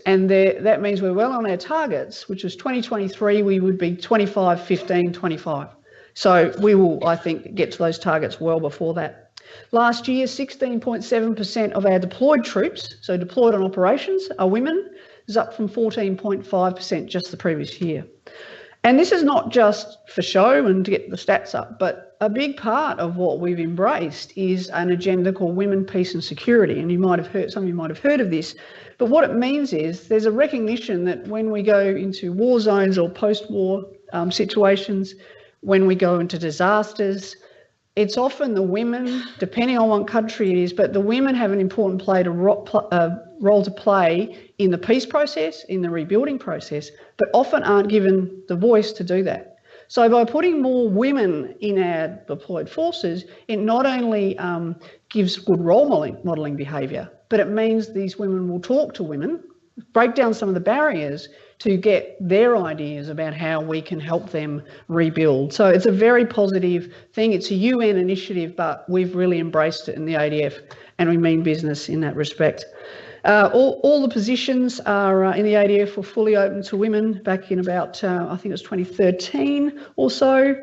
And that means we're well on our targets, which was 2023, we would be 25, 15, 25. So we will, I think, get to those targets well before that. Last year, 16.7% of our deployed troops, so deployed on operations, are women. Is up from 14.5% just the previous year. And this is not just for show and to get the stats up, but a big part of what we've embraced is an agenda called Women, Peace and Security. And some of you might have heard of this. But what it means is there's a recognition that when we go into war zones or post-war situations, when we go into disasters, it's often the women, depending on what country it is, but the women have an important role to play in the peace process, in the rebuilding process, but often aren't given the voice to do that. So by putting more women in our deployed forces, it not only gives good role modelling behaviour, but it means these women will talk to women, break down some of the barriers to get their ideas about how we can help them rebuild. So it's a very positive thing. It's a UN initiative, but we've really embraced it in the ADF, and we mean business in that respect. All the positions are in the ADF were fully open to women back in about, I think it was 2013 or so.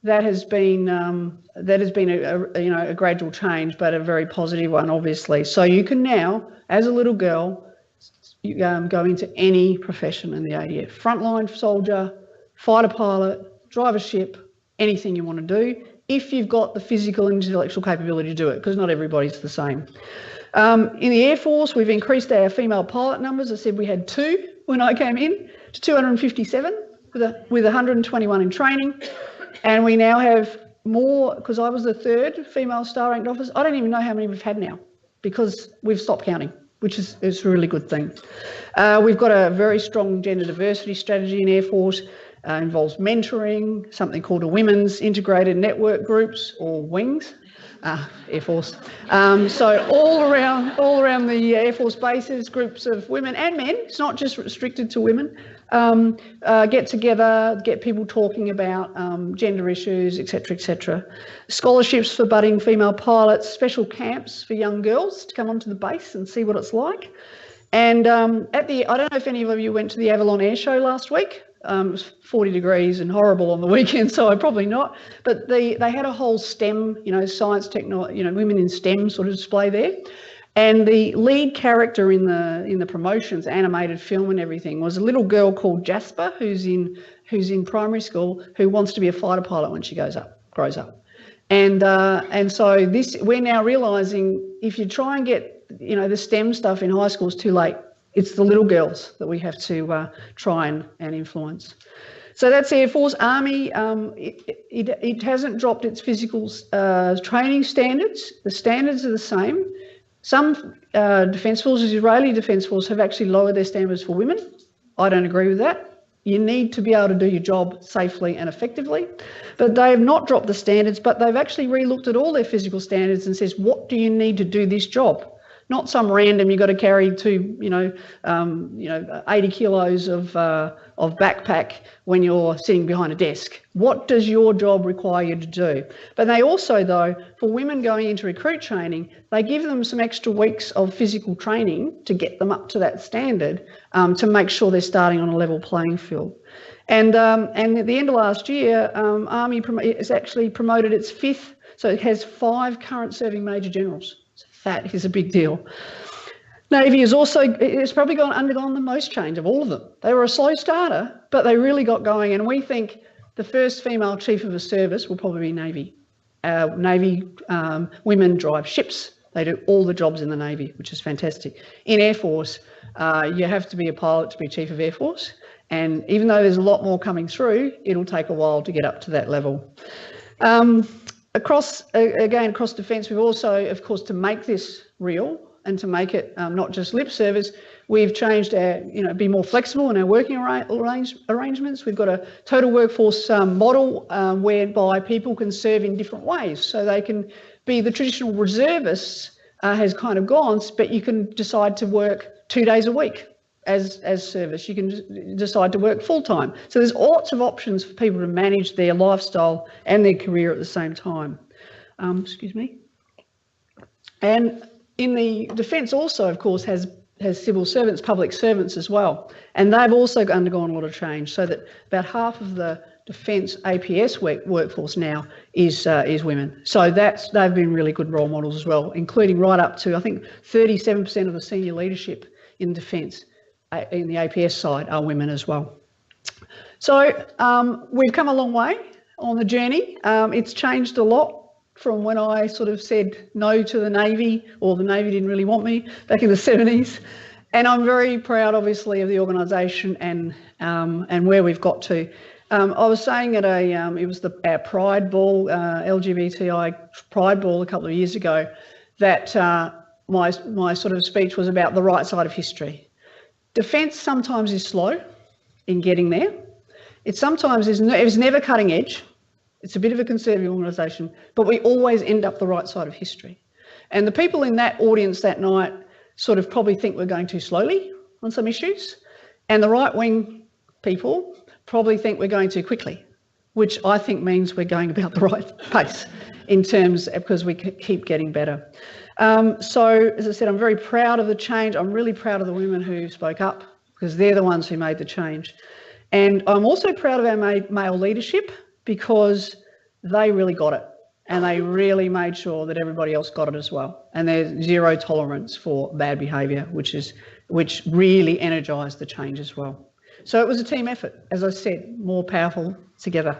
That has been a gradual change, but a very positive one, obviously. So you can now, as a little girl, go into any profession in the ADF. Frontline soldier, fighter pilot, drive a ship, anything you want to do, if you've got the physical and intellectual capability to do it, because not everybody's the same. In the Air Force, we've increased our female pilot numbers. I said we had 2 when I came in, to 257, with 121 in training. And we now have more, because I was the 3rd female star ranked officer. I don't even know how many we've had now, because we've stopped counting, which is a really good thing. We've got a very strong gender diversity strategy in Air Force. Involves mentoring, something called a Women's Integrated Network Groups, or WINGs, Air Force. So all around the Air Force bases, groups of women and men, it's not just restricted to women, get together, get people talking about gender issues, etc., etc. Scholarships for budding female pilots, special camps for young girls to come onto the base and see what it's like. And I don't know if any of you went to the Avalon Air Show last week. It was 40 degrees and horrible on the weekend, so I probably not. But they had a whole STEM, science, technology, women in STEM sort of display there. And the lead character in the promotions, animated film and everything, was a little girl called Jasper, who's in primary school, who wants to be a fighter pilot when she grows up. And so we're now realising if you try and get the STEM stuff in high school is too late. It's the little girls that we have to try and influence. So that's Air Force. Army, it hasn't dropped its physical training standards. The standards are the same. Some defence forces, Israeli defence forces, have actually lowered their standards for women. I don't agree with that. You need to be able to do your job safely and effectively. But they have not dropped the standards, but they've actually re-looked at all their physical standards and says, what do you need to do this job? Not some random, you've got to carry 80 kilos of backpack when you're sitting behind a desk. What does your job require you to do? But they also, though, for women going into recruit training, they give them some extra weeks of physical training to get them up to that standard, to make sure they're starting on a level playing field. And at the end of last year, Army has actually promoted its 5th, so it has 5 current serving Major Generals. That is a big deal. Navy has also, it's probably undergone the most change of all of them. They were a slow starter, but they really got going. And we think the first female chief of a service will probably be Navy. Navy women drive ships. They do all the jobs in the Navy, which is fantastic. In Air Force, you have to be a pilot to be Chief of Air Force. And even though there's a lot more coming through, it'll take a while to get up to that level. Across defence, we've also, of course, to make this real and to make it not just lip service, we've changed our, be more flexible in our working arrangements. We've got a total workforce model whereby people can serve in different ways. So they can be the traditional reservists has kind of gone, but you can decide to work 2 days a week as service. You can decide to work full-time. So there's lots of options for people to manage their lifestyle and their career at the same time. Excuse me. And in the defence also, of course, has civil servants, public servants as well. And they've also undergone a lot of change, so that about half of the defence APS workforce now is women. So they've been really good role models as well, including right up to, I think, 37% of the senior leadership in defence in the APS side are women as well. So we've come a long way on the journey. It's changed a lot from when I sort of said no to the Navy, or the Navy didn't really want me back in the 70s. And I'm very proud, obviously, of the organisation and where we've got to. I was saying at it was our Pride Ball, LGBTI Pride Ball a couple of years ago, that my sort of speech was about the right side of history. Defence sometimes is slow in getting there. It sometimes is never cutting edge. It's a bit of a conservative organisation, but we always end up the right side of history. And the people in that audience that night sort of probably think we're going too slowly on some issues, and the right-wing people probably think we're going too quickly, which I think means we're going about the right pace in terms, because we keep getting better. So, as I said, I'm very proud of the change. I'm really proud of the women who spoke up, because they're the ones who made the change. And I'm also proud of our male leadership, because they really got it, and they really made sure that everybody else got it as well. And there's zero tolerance for bad behaviour, which really energised the change as well. So it was a team effort, as I said, more powerful together.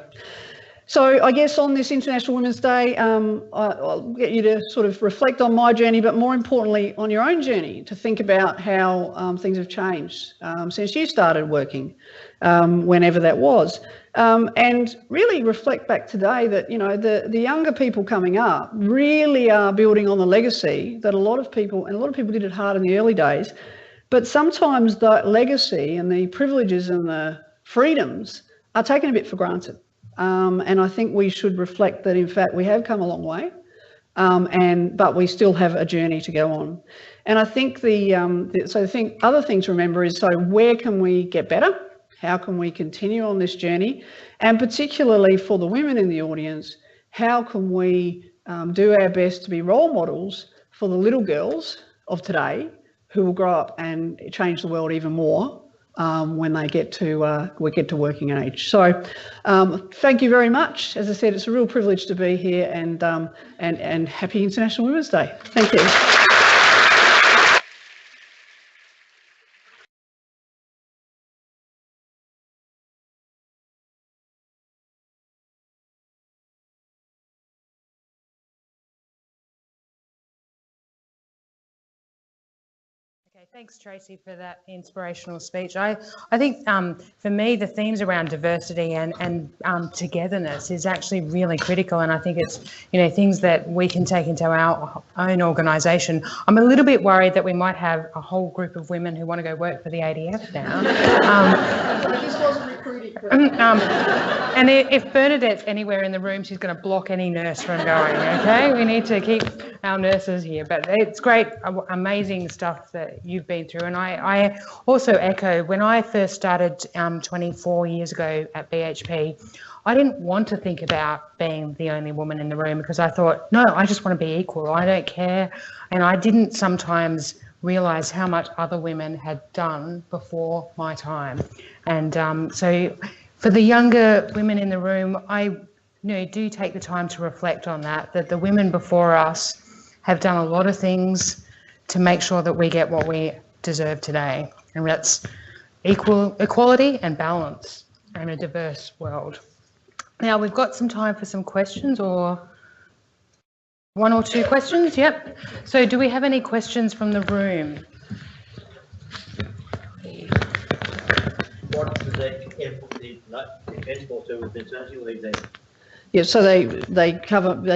So I guess on this International Women's Day, I'll get you to sort of reflect on my journey, but more importantly on your own journey, to think about how things have changed since you started working, whenever that was. And really reflect back today that, the younger people coming up really are building on the legacy that a lot of people did it hard in the early days, but sometimes the legacy and the privileges and the freedoms are taken a bit for granted. And I think we should reflect that, in fact, we have come a long way, but we still have a journey to go on. And I think other thing to remember is, so where can we get better? How can we continue on this journey? And particularly for the women in the audience, how can we do our best to be role models for the little girls of today who will grow up and change the world even more when they get to working age. So thank you very much. As I said, it's a real privilege to be here, and happy International Women's Day. Thank you.
Okay, thanks Tracy for that inspirational speech. I think for me the themes around diversity and togetherness is actually really critical, and I think it's things that we can take into our own organisation. I'm a little bit worried that we might have a whole group of women who want to go work for the ADF now.
This wasn't recruiting.
And if Bernadette's anywhere in the room, she's going to block any nurse from going, okay? We need to keep our nurses here. But it's great, amazing stuff that you've been through. And I also echo, when I first started 24 years ago at BHP, I didn't want to think about being the only woman in the room, because I thought, no, I just want to be equal. I don't care. And I didn't sometimes realise how much other women had done before my time. And so for the younger women in the room, I do take the time to reflect on that the women before us have done a lot of things to make sure that we get what we deserve today. And that's equality and balance in a diverse world. Now we've got some time for some questions, or one or two questions. Yep. So do we have any questions from the room?
What does the Defence Force do with maternity leave then?
Yeah, so they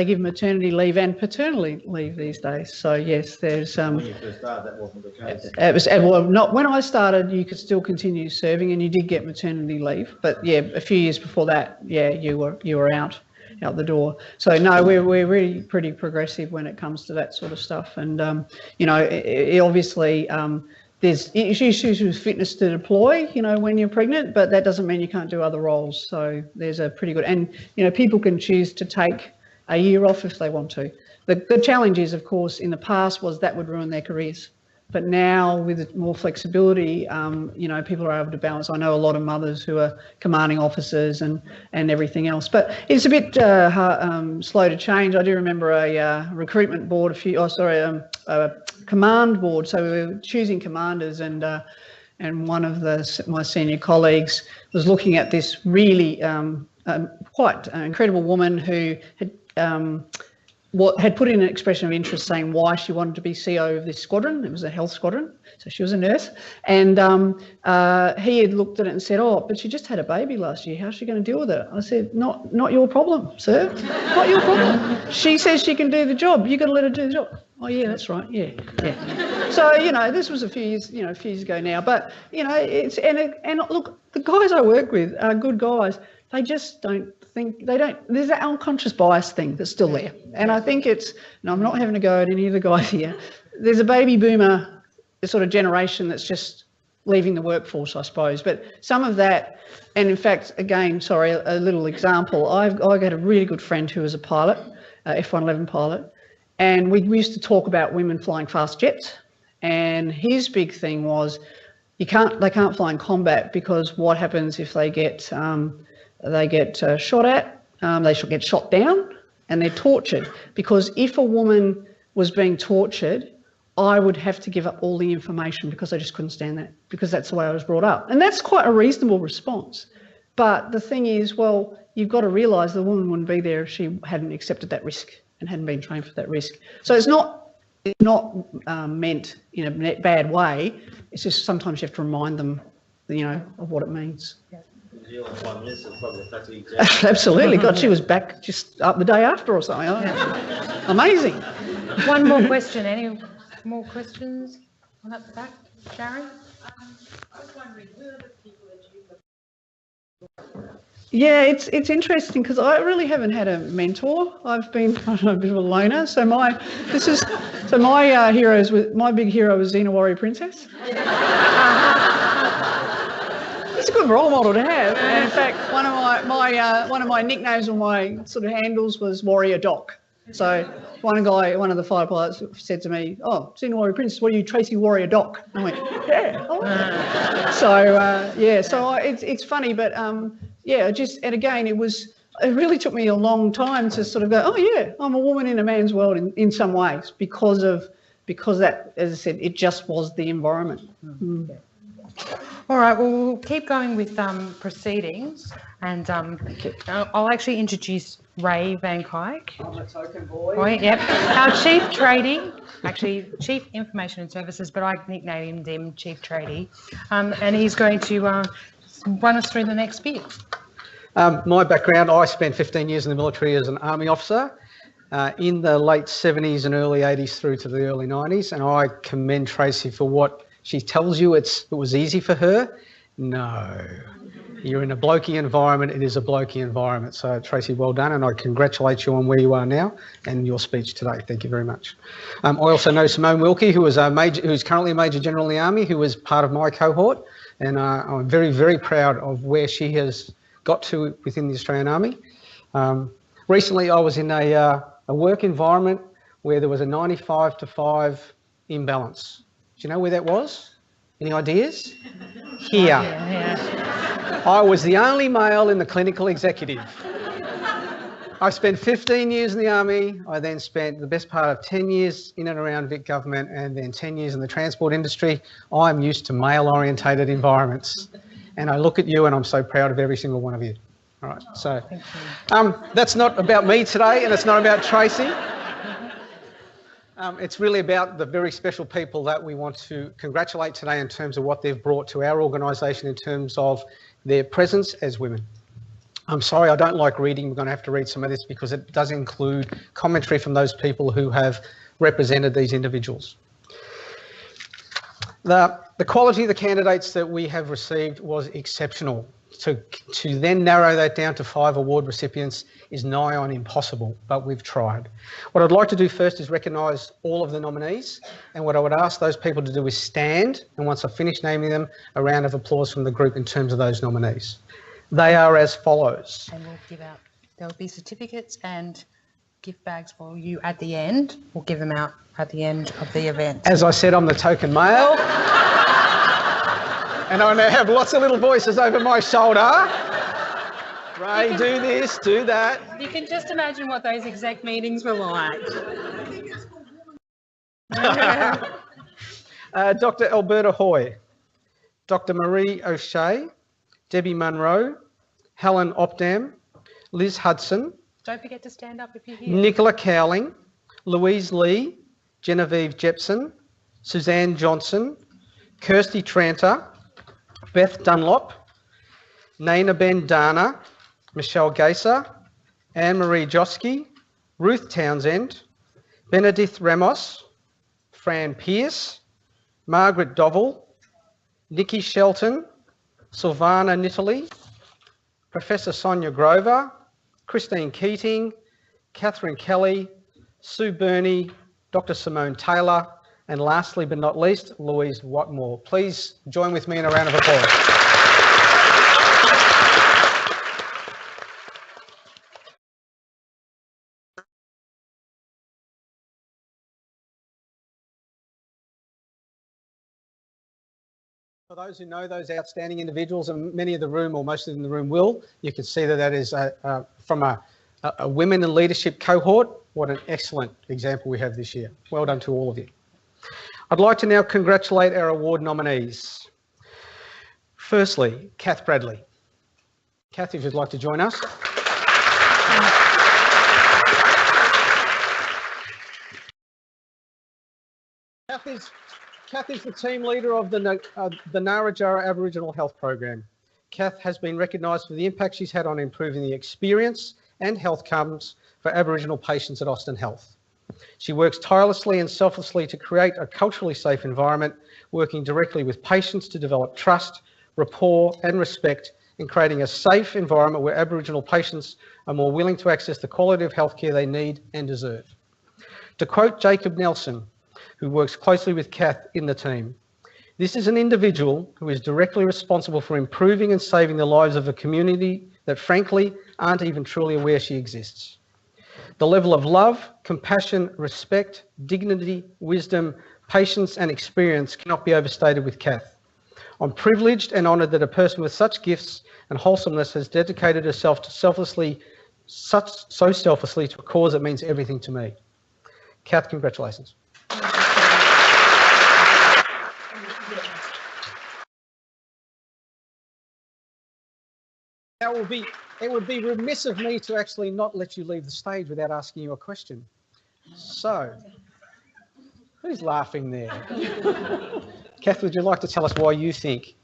give maternity leave and paternity leave these days. So yes, there's
When you first started, that wasn't the case.
it was, well, not when I started. You could still continue serving, and you did get maternity leave. But yeah, a few years before that, yeah, you were out the door. So no, we're really pretty progressive when it comes to that sort of stuff. And obviously there's issues with fitness to deploy, when you're pregnant, but that doesn't mean you can't do other roles. So there's a pretty good, and people can choose to take a year off if they want to. The challenge is, of course, in the past was that would ruin their careers. But now with more flexibility, people are able to balance. I know a lot of mothers who are commanding officers and everything else, but it's a bit slow to change. I do remember a recruitment board, a command board. So we were choosing commanders, and one of my senior colleagues was looking at this really quite incredible woman who had put in an expression of interest saying why she wanted to be CO of this squadron. It was a health squadron, so she was a nurse. And he had looked at it and said, oh, but she just had a baby last year. How's she going to deal with it? I said, not your problem, sir. Not your problem. She says she can do the job. You've got to let her do the job. Oh, yeah, that's right. Yeah. So, this was a few years ago now. But, it's, and look, the guys I work with are good guys. They just don't think, there's that unconscious bias thing that's still there. And I think and I'm not having to go at any of the guys here. There's a baby boomer sort of generation that's just leaving the workforce, I suppose. But some of that, and in fact, again, sorry, a little example. I got a really good friend who was a pilot, F-111 pilot, and we used to talk about women flying fast jets. And his big thing was, they can't fly in combat, because what happens if they get shot at, they should get shot down, and they're tortured. Because if a woman was being tortured, I would have to give up all the information, because I just couldn't stand that, because that's the way I was brought up. And that's quite a reasonable response. But the thing is, well, you've got to realise the woman wouldn't be there if she hadn't accepted that risk and hadn't been trained for that risk. So it's not meant in a bad way. It's just sometimes you have to remind them, of what it means. Yeah. Absolutely. God, she was back just up the day after or something. Yeah. Amazing.
One more question. Any more questions on at the back? Jarrra?
I was wondering, who are the people that you look?
Yeah, it's interesting, because I really haven't had a mentor. I've been a bit of a loner. So my big hero was Xena Warrior Princess. It's a good role model to have. And in fact, one of my nicknames or my sort of handles was Warrior Doc. So one of the fighter pilots said to me, "Oh, Senior Warrior Princess, what are you, Tracy Warrior Doc?" And I went, "Yeah." It's funny, but and again, it really took me a long time to sort of go, "Oh yeah, I'm a woman in a man's world in some ways," because that, as I said, it just was the environment. Mm.
All right, well, we'll keep going with proceedings, and I'll actually introduce Ray Van Kuyk.
I'm a token boy.
Yep, our Chief Tradie, actually Chief Information and Services, but I nicknamed him Chief Tradie, and he's going to run us through the next bit.
My background, I spent 15 years in the military as an army officer in the late 70s and early 80s through to the early 90s, and I commend Tracy for what she tells you it was easy for her. No, you're in a blokey environment. It is a blokey environment. So Tracy, well done, and I congratulate you on where you are now and your speech today. Thank you very much. I also know Simone Wilkie, who's currently a Major General in the Army, who was part of my cohort, and I'm very, very proud of where she has got to within the Australian Army. Recently, I was in a work environment where there was a 95-5 imbalance. Do you know where that was? Any ideas? Here.
Yeah.
I was the only male in the clinical executive. I spent 15 years in the Army. I then spent the best part of 10 years in and around Vic government, and then 10 years in the transport industry. I'm used to male-orientated environments. And I look at you and I'm so proud of every single one of you. All right, so that's not about me today, and it's not about Tracy. It's really about the very special people that we want to congratulate today in terms of what they've brought to our organisation in terms of their presence as women. I'm sorry, I don't like reading. We're going to have to read some of this because it does include commentary from those people who have represented these individuals. The quality of the candidates that we have received was exceptional. To then narrow that down to 5 award recipients is nigh on impossible, but we've tried. What I'd like to do first is recognise all of the nominees, and what I would ask those people to do is stand, and once I finish naming them, a round of applause from the group in terms of those nominees. They are as follows.
And we'll give out, there'll be certificates and gift bags for you at the end. We'll give them out at the end of the event.
As I said, I'm the token male. And I now have lots of little voices over my shoulder. Ray, do this, do that.
You can just imagine what those exec meetings were like.
Dr. Alberta Hoy, Dr. Marie O'Shea, Debbie Munro, Helen Opdam, Liz Hudson.
Don't forget to stand up if you're here.
Nicola Cowling, Louise Lee, Genevieve Jepson, Suzanne Johnson, Kirsty Tranter, Beth Dunlop, Naina Ben Dana, Michelle Gaser, Anne-Marie Joski, Ruth Townsend, Benedict Ramos, Fran Pearce, Margaret Dovell, Nikki Shelton, Sylvana Nittoli, Professor Sonia Grover, Christine Keating, Catherine Kelly, Sue Burney, Dr. Simone Taylor, and lastly but not least, Louise Watmore. Please join with me in a round of applause. For those who know those outstanding individuals, and many of the room, or most of them in the room will, you can see that that is from a women in leadership cohort. What an excellent example we have this year. Well done to all of you. I'd like to now congratulate our award nominees. Firstly, Cath Bradley. Cath, if you'd like to join us. Cath is the team leader of the Ngarra Jarrra Aboriginal Health Program. Cath has been recognised for the impact she's had on improving the experience and health outcomes for Aboriginal patients at Austin Health. She works tirelessly and selflessly to create a culturally safe environment, working directly with patients to develop trust, rapport and respect in creating a safe environment where Aboriginal patients are more willing to access the quality of healthcare they need and deserve. To quote Jacob Nelson, who works closely with Cath in the team, "This is an individual who is directly responsible for improving and saving the lives of a community that frankly aren't even truly aware she exists. The level of love, compassion, respect, dignity, wisdom, patience and experience cannot be overstated with Cath. I'm privileged and honoured that a person with such gifts and wholesomeness has dedicated herself to so selflessly to a cause that means everything to me. Cath, congratulations. It would be remiss of me to actually not let you leave the stage without asking you a question. So, who's laughing there? Cath, would you like to tell us why you think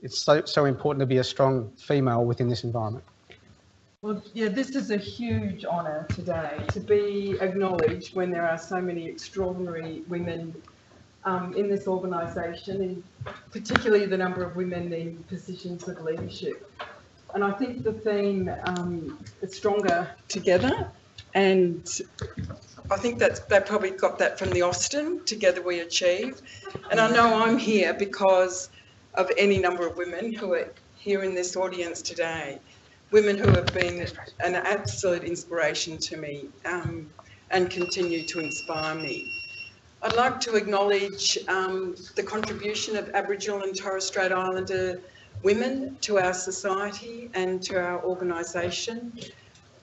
it's so important to be a strong female within this environment?
Well, yeah, this is a huge honour today to be acknowledged when there are so many extraordinary women in this organisation, and particularly the number of women in positions of leadership. And I think the theme is stronger together, and I think they probably got that from the Austin, Together We Achieve. And I know I'm here because of any number of women who are here in this audience today, women who have been an absolute inspiration to me and continue to inspire me. I'd like to acknowledge the contribution of Aboriginal and Torres Strait Islander women to our society and to our organisation.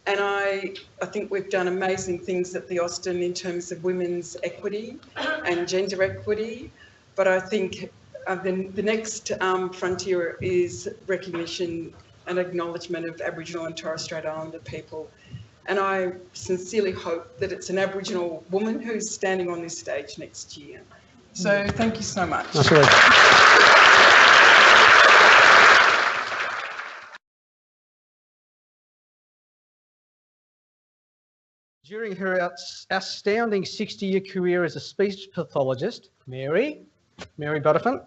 And I think we've done amazing things at the Austin in terms of women's equity and gender equity. But I think the next frontier is recognition and acknowledgement of Aboriginal and Torres Strait Islander people. And I sincerely hope that it's an Aboriginal woman who's standing on this stage next year. So thank you so much.
During her astounding 60-year career as a speech pathologist, Mary Buttifant,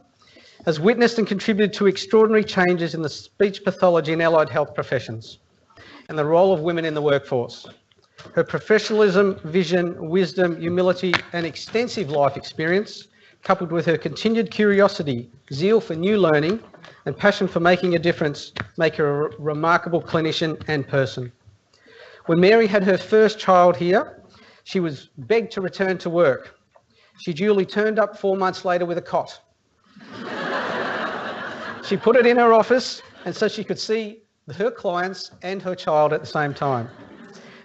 has witnessed and contributed to extraordinary changes in the speech pathology and allied health professions and the role of women in the workforce. Her professionalism, vision, wisdom, humility and extensive life experience, coupled with her continued curiosity, zeal for new learning and passion for making a difference, make her a remarkable clinician and person. When Mary had her first child here, she was begged to return to work. She duly turned up 4 months later with a cot. She put it in her office and so she could see her clients and her child at the same time.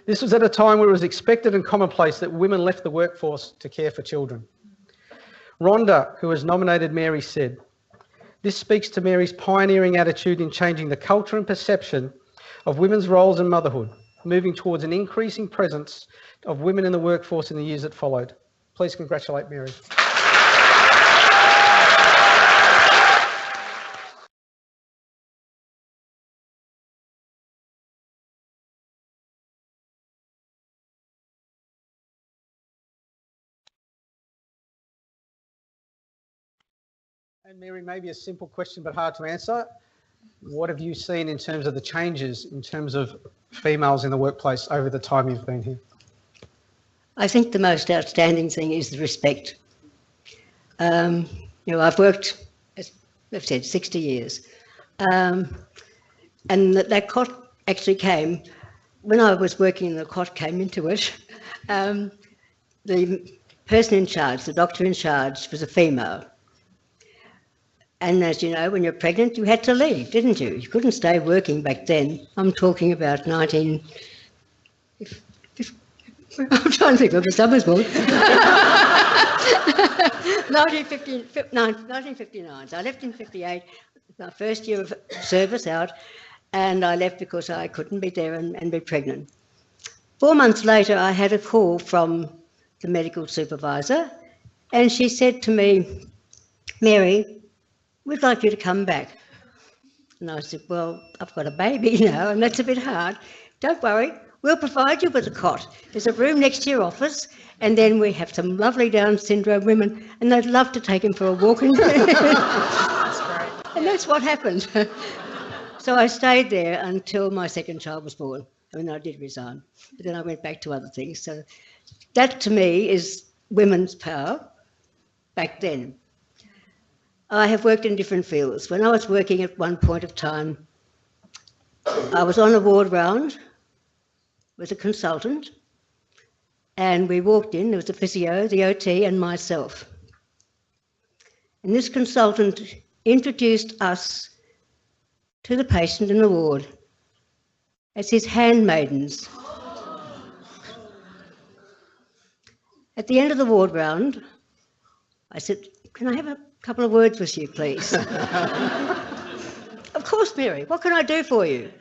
This was at a time where it was expected and commonplace that women left the workforce to care for children. Rhonda, who has nominated Mary, said, "This speaks to Mary's pioneering attitude in changing the culture and perception of women's roles in motherhood, moving towards an increasing presence of women in the workforce in the years that followed." Please congratulate Mary. And Mary, maybe a simple question but hard to answer. What have you seen in terms of the changes in terms of females in the workplace over the time you've been here?
I think the most outstanding thing is the respect. I've worked, as I've said, 60 years. And that cot actually came, when I was working, the cot came into it. The person in charge, the doctor in charge, was a female. And as you know, when you're pregnant, you had to leave, didn't you? You couldn't stay working back then. I'm talking about 1959. So I left in 58, my first year of service out, and I left because I couldn't be there and be pregnant. 4 months later, I had a call from the medical supervisor, and she said to me, "Mary, we'd like you to come back." And I said, "Well, I've got a baby now, and that's a bit hard." "Don't worry, we'll provide you with a cot. There's a room next to your office, and then we have some lovely Down syndrome women, and they'd love to take him for a walk." That's great. And that's what happened. So I stayed there until my second child was born. I mean, I did resign, but then I went back to other things. So that, to me, is women's power back then. I have worked in different fields. When I was working at one point of time, I was on a ward round with a consultant, And we walked in, there was a physio, the OT, and myself. And this consultant introduced us to the patient in the ward as his handmaidens. At the end of the ward round, I said, "Can I have a couple of words with you, please?" "Of course, Mary, what can I do for you?"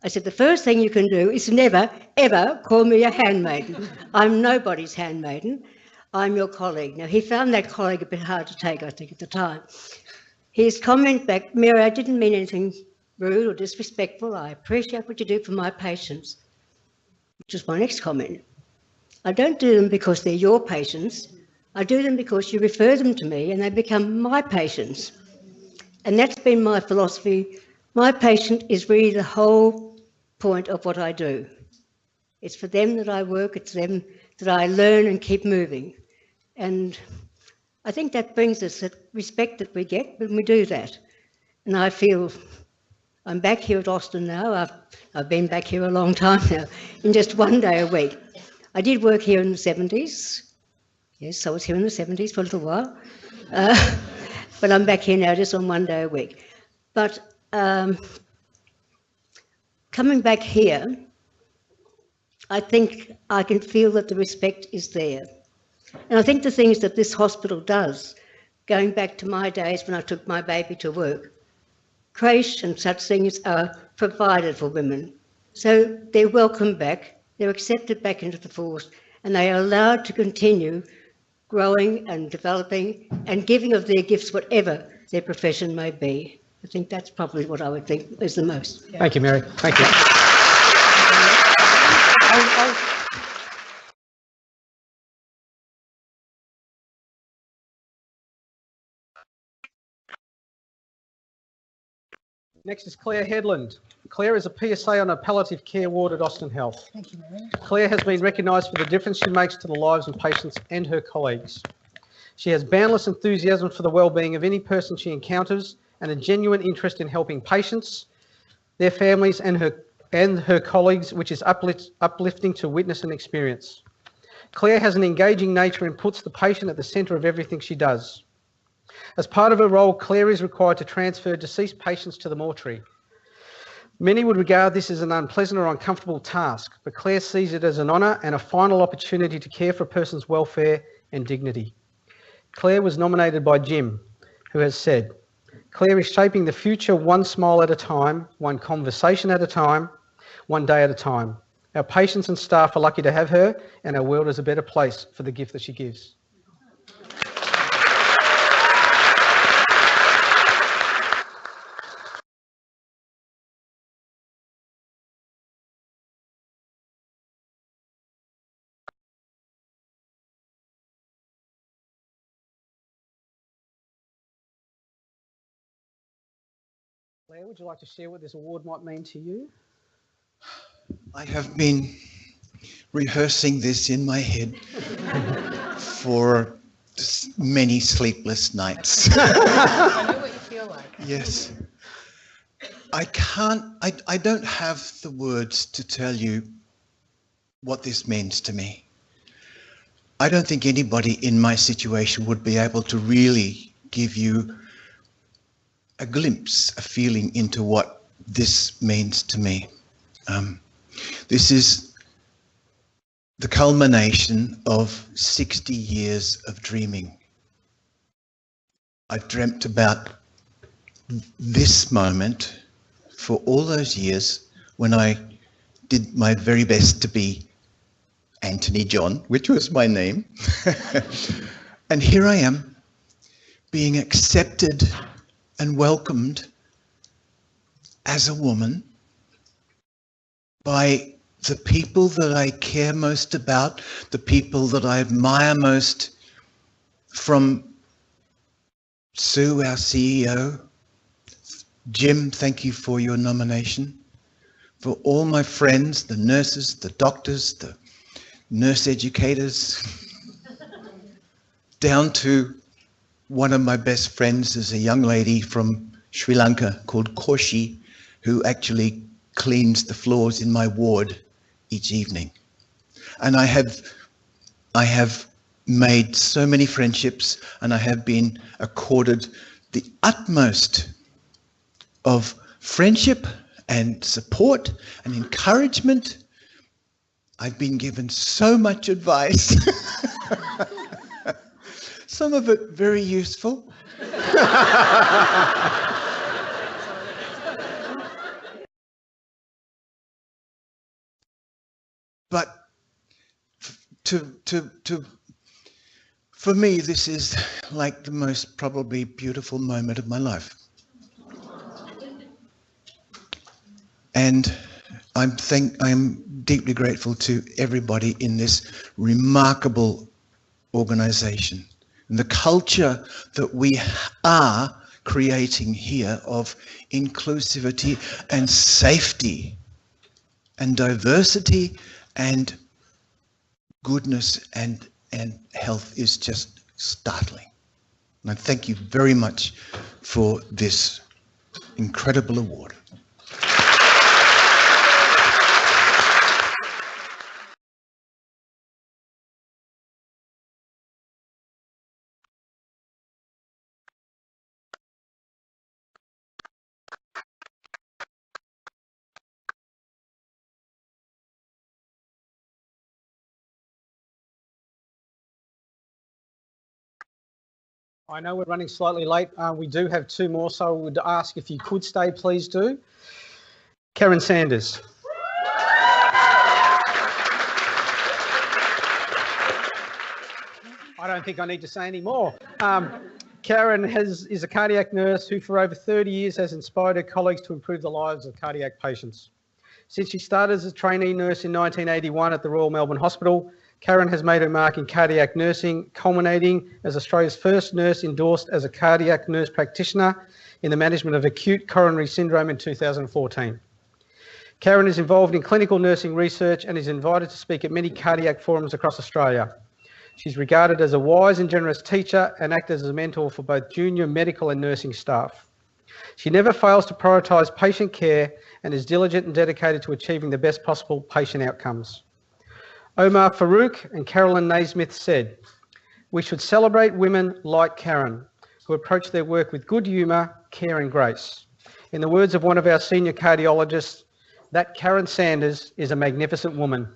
I said, "The first thing you can do is never, ever call me a handmaiden. I'm nobody's handmaiden. I'm your colleague." Now, he found that colleague a bit hard to take, I think, at the time. His comment back, "Mary, I didn't mean anything rude or disrespectful. I appreciate what you do for my patients," which was my next comment. "I don't do them because they're your patients. I do them because you refer them to me and they become my patients." And that's been my philosophy. My patient is really the whole point of what I do. It's for them that I work, it's them that I learn and keep moving. And I think that brings us that respect that we get when we do that. And I feel I'm back here at Austin now. I've been back here a long time now, in just one day a week. I did work here in the 70s. Yes, I was here in the 70s for a little while. But I'm back here now just on one day a week. But coming back here, I think I can feel that the respect is there. And I think the things that this hospital does, going back to my days when I took my baby to work, creche and such things are provided for women. So they're welcome back, they're accepted back into the force, and they are allowed to continue growing and developing and giving of their gifts, whatever their profession may be. I think that's probably what I would think is the most.
Yeah. Thank you, Mary. Thank you. Next is Clare Headland. Clare is a PSA on a palliative care ward at Austin Health.
Thank you, Mary.
Clare has been recognised for the difference she makes to the lives of patients and her colleagues. She has boundless enthusiasm for the well-being of any person she encounters and a genuine interest in helping patients, their families and her colleagues, which is uplifting to witness and experience. Clare has an engaging nature and puts the patient at the centre of everything she does. As part of her role, Clare is required to transfer deceased patients to the mortuary. Many would regard this as an unpleasant or uncomfortable task, but Clare sees it as an honour and a final opportunity to care for a person's welfare and dignity. Clare was nominated by Jim, who has said, "Clare is shaping the future one smile at a time, one conversation at a time, one day at a time. Our patients and staff are lucky to have her, and our world is a better place for the gift that she gives." Clare, would you like to share what this award might mean to you?
I have been rehearsing this in my head for many sleepless nights.
I know what you feel like.
Yes. I don't have the words to tell you what this means to me. I don't think anybody in my situation would be able to really give you a glimpse, a feeling into what this means to me. This is the culmination of 60 years of dreaming. I've dreamt about this moment for all those years when I did my very best to be Anthony John, which was my name. And here I am, being accepted and welcomed as a woman by the people that I care most about, the people that I admire most, from Sue, our CEO. Jim, thank you for your nomination. For all my friends, the nurses, the doctors, the nurse educators, down to one of my best friends is a young lady from Sri Lanka called Koshi, who actually cleans the floors in my ward each evening. And I have I have made so many friendships, and I have been accorded the utmost of friendship and support and encouragement. I've been given so much advice, some of it very useful. But for me, this is like the most probably beautiful moment of my life. And I'm deeply grateful to everybody in this remarkable organisation and the culture that we are creating here of inclusivity and safety and diversity and goodness and health is just startling. And I thank you very much for this incredible award.
I know we're running slightly late. We do have two more, so I would ask if you could stay, please do. Karen Sanders. I don't think I need to say any more. Karen is a cardiac nurse who for over 30 years has inspired her colleagues to improve the lives of cardiac patients. Since she started as a trainee nurse in 1981 at the Royal Melbourne Hospital, Karen has made her mark in cardiac nursing, culminating as Australia's first nurse endorsed as a cardiac nurse practitioner in the management of acute coronary syndrome in 2014. Karen is involved in clinical nursing research and is invited to speak at many cardiac forums across Australia. She's regarded as a wise and generous teacher and acts as a mentor for both junior medical and nursing staff. She never fails to prioritise patient care and is diligent and dedicated to achieving the best possible patient outcomes. Omar Farouk and Carolyn Naismith said, "We should celebrate women like Karen, who approach their work with good humour, care and grace. In the words of one of our senior cardiologists, that Karen Sanders is a magnificent woman."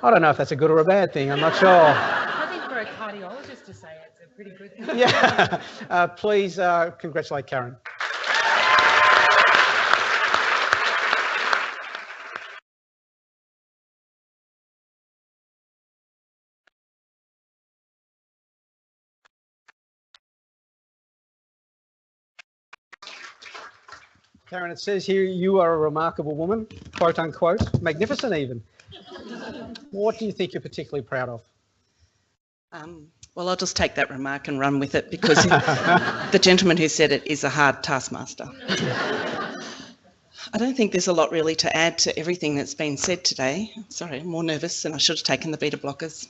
I don't know if that's a good or a bad thing, I'm not sure.
I think for a cardiologist to say it's a pretty good thing.
Yeah, please congratulate Karen. Karen, it says here you are a remarkable woman, quote unquote, magnificent even. What do you think you're particularly proud of?
Well, I'll just take that remark and run with it because the gentleman who said it is a hard taskmaster. I don't think there's a lot really to add to everything that's been said today. Sorry, I'm more nervous and I should have taken the beta blockers.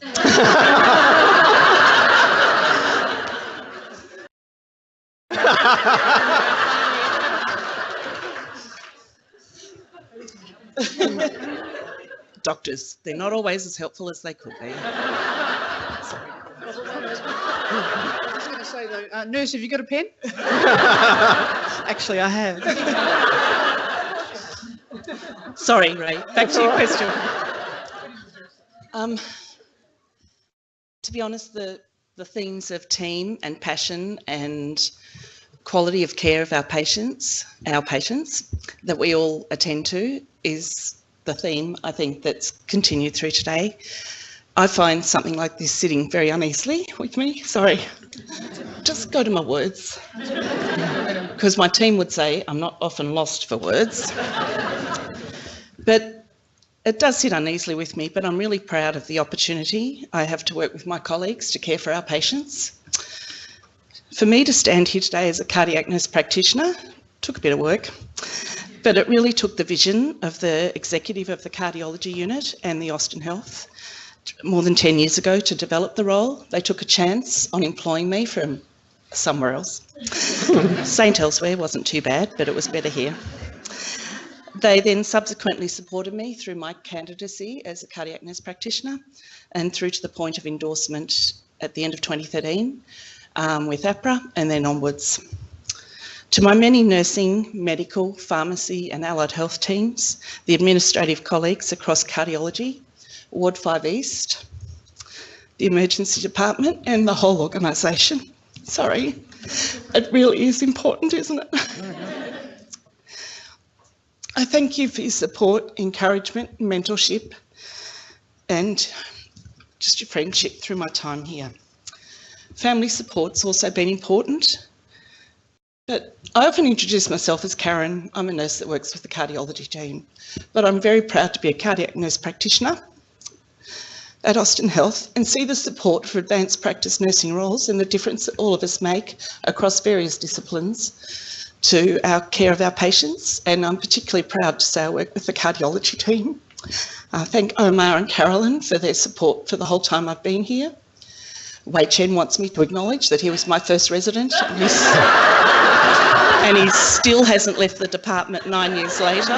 Doctors, they're not always as helpful as they could be. Sorry.
I was just going to say though, nurse, have you got a pen?
Actually, I have. Sorry, Ray. Back to your question. To be honest, the themes of team and passion and quality of care of our patients that we all attend to is the theme, I think, that's continued through today. I find something like this sitting very uneasily with me. Sorry, just go to my words. Because my team would say I'm not often lost for words. But it does sit uneasily with me, but I'm really proud of the opportunity I have to work with my colleagues to care for our patients. For me to stand here today as a cardiac nurse practitioner took a bit of work. But it really took the vision of the executive of the cardiology unit and the Austin Health more than 10 years ago to develop the role. They took a chance on employing me from somewhere else. St. Elsewhere wasn't too bad, but it was better here. They then subsequently supported me through my candidacy as a cardiac nurse practitioner and through to the point of endorsement at the end of 2013 with APRA and then onwards. To my many nursing, medical, pharmacy and allied health teams, the administrative colleagues across cardiology, Ward 5 East, the emergency department and the whole organisation. Sorry, it really is important, isn't it? I thank you for your support, encouragement, mentorship and just your friendship through my time here. Family support's also been important, but I often introduce myself as Karen. I'm a nurse that works with the cardiology team, but I'm very proud to be a cardiac nurse practitioner at Austin Health and see the support for advanced practice nursing roles and the difference that all of us make across various disciplines to our care of our patients, and I'm particularly proud to say I work with the cardiology team. I thank Omar and Carolyn for their support for the whole time I've been here. Wei Chen wants me to acknowledge that he was my first resident and he still hasn't left the department 9 years later.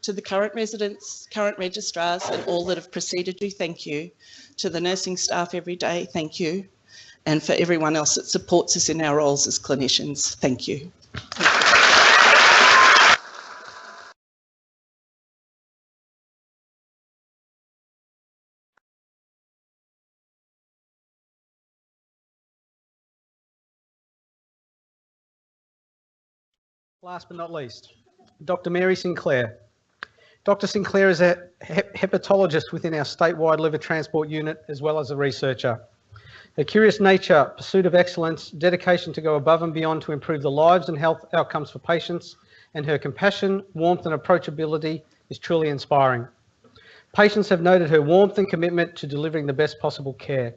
To the current residents, current registrars and all that have preceded you, thank you. To the nursing staff every day, thank you. And for everyone else that supports us in our roles as clinicians, thank you.
Last but not least, Dr. Mary Sinclair. Dr. Sinclair is a hepatologist within our statewide liver transport unit, as well as a researcher. Her curious nature, pursuit of excellence, dedication to go above and beyond to improve the lives and health outcomes for patients, and her compassion, warmth and approachability is truly inspiring. Patients have noted her warmth and commitment to delivering the best possible care.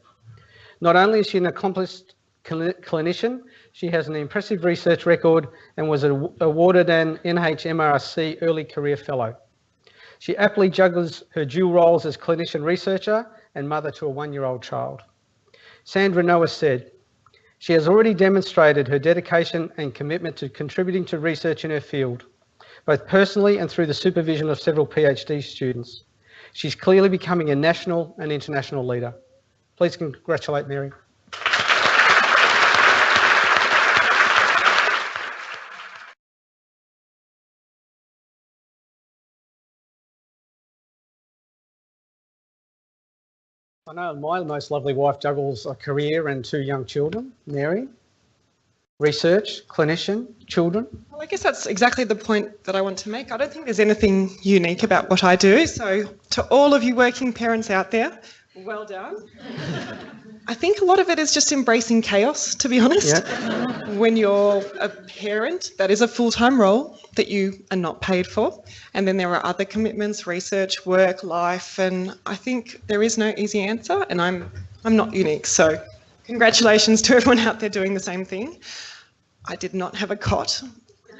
Not only is she an accomplished clinician, she has an impressive research record and was awarded an NHMRC Early Career Fellow. She aptly juggles her dual roles as clinician researcher and mother to a 1-year-old child. Sandra Noah said, she has already demonstrated her dedication and commitment to contributing to research in her field, both personally and through the supervision of several PhD students. She's clearly becoming a national and international leader. Please congratulate Mary. I know my most lovely wife juggles a career and 2 young children. Mary, research, clinician, children.
Well, I guess that's exactly the point that I want to make. I don't think there's anything unique about what I do. So to all of you working parents out there, well done. I think a lot of it is just embracing chaos, to be honest. Yeah. When you're a parent, that is a full-time role that you are not paid for. And then there are other commitments, research, work, life, and I think there is no easy answer, and I'm not unique. So congratulations to everyone out there doing the same thing. I did not have a cot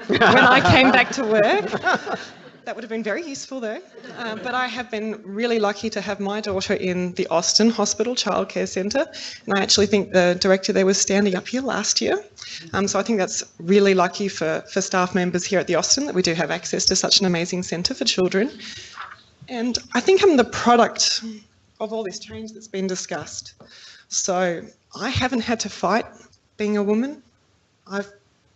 when I came back to work. That would have been very useful though. But I have been really lucky to have my daughter in the Austin Hospital Childcare Centre. And I actually think the director there was standing up here last year. So I think that's really lucky for staff members here at the Austin that we do have access to such an amazing centre for children. And I think I'm the product of all this change that's been discussed. So I haven't had to fight being a woman. I've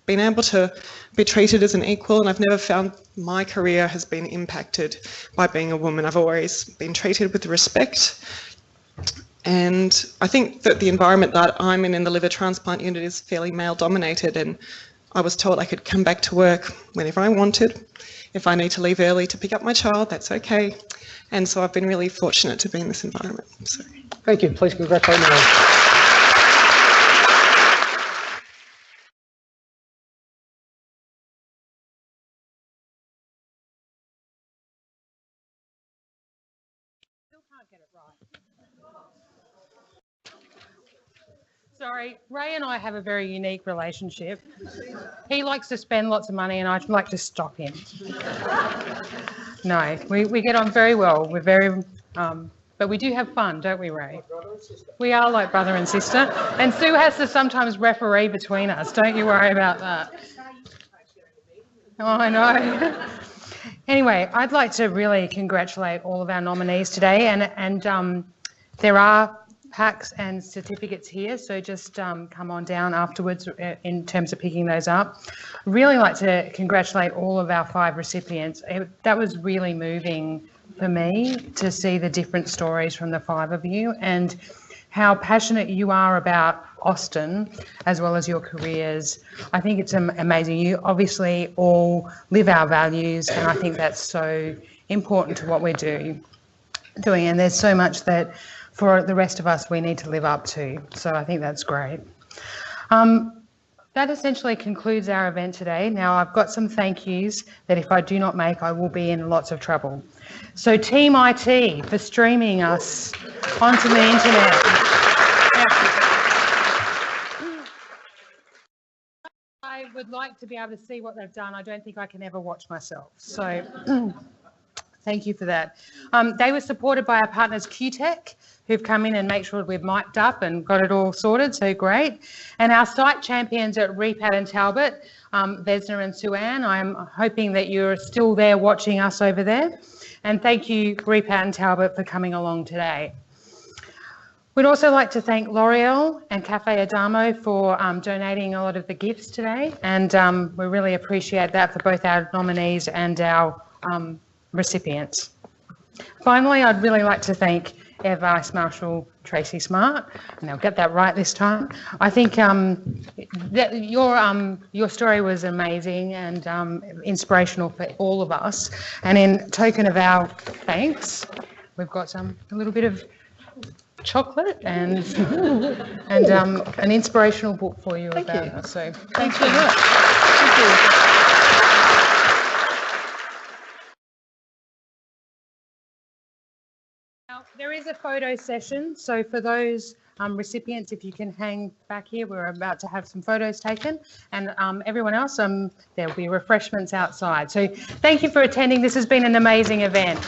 been able to be treated as an equal, and I've never found my career has been impacted by being a woman. I've always been treated with respect, and I think that the environment that I'm in the liver transplant unit is fairly male dominated, and I was told I could come back to work whenever I wanted. If I need to leave early to pick up my child, that's okay. And so I've been really fortunate to be in this environment. So.
Thank you. Please congratulate Mary.
Sorry, Ray and I have a very unique relationship. He likes to spend lots of money and I like to stop him. No, we get on very well. We're very, but we do have fun, don't we, Ray? We are like brother and sister. And Sue has to sometimes referee between us. Don't you worry about that. Oh, I know. Anyway, I'd like to really congratulate all of our nominees today, and there are packs and certificates here, so just come on down afterwards in terms of picking those up. Really like to congratulate all of our 5 recipients. That was really moving for me to see the different stories from the 5 of you and how passionate you are about Austin as well as your careers. I think it's amazing. You obviously all live our values, and I think that's so important to what we're doing. And there's so much that for the rest of us we need to live up to. So I think that's great. That essentially concludes our event today. Now I've got some thank yous that if I do not make, I will be in lots of trouble. So Team IT for streaming us onto the internet. I would like to be able to see what they've done. I don't think I can ever watch myself. So thank you for that. They were supported by our partners QTech, who've come in and make sure we've mic'd up and got it all sorted, so great. And our site champions at RAAF and Talbot, Vesna and Suanne, I'm hoping that you're still there watching us over there. And thank you, RAAF and Talbot, for coming along today. We'd also like to thank L'Oreal and Cafe Adamo for donating a lot of the gifts today, and we really appreciate that for both our nominees and our recipients. Finally, I'd really like to thank Air Vice-Marshal Tracy Smart, and I'll get that right this time. I think that your story was amazing and inspirational for all of us. And in token of our thanks, we've got a little bit of chocolate and an inspirational book for you about us. So thanks very much. Thank you. Now, there is a photo session, so for those recipients, if you can hang back here, we're about to have some photos taken, and everyone else, there'll be refreshments outside. So thank you for attending. This has been an amazing event.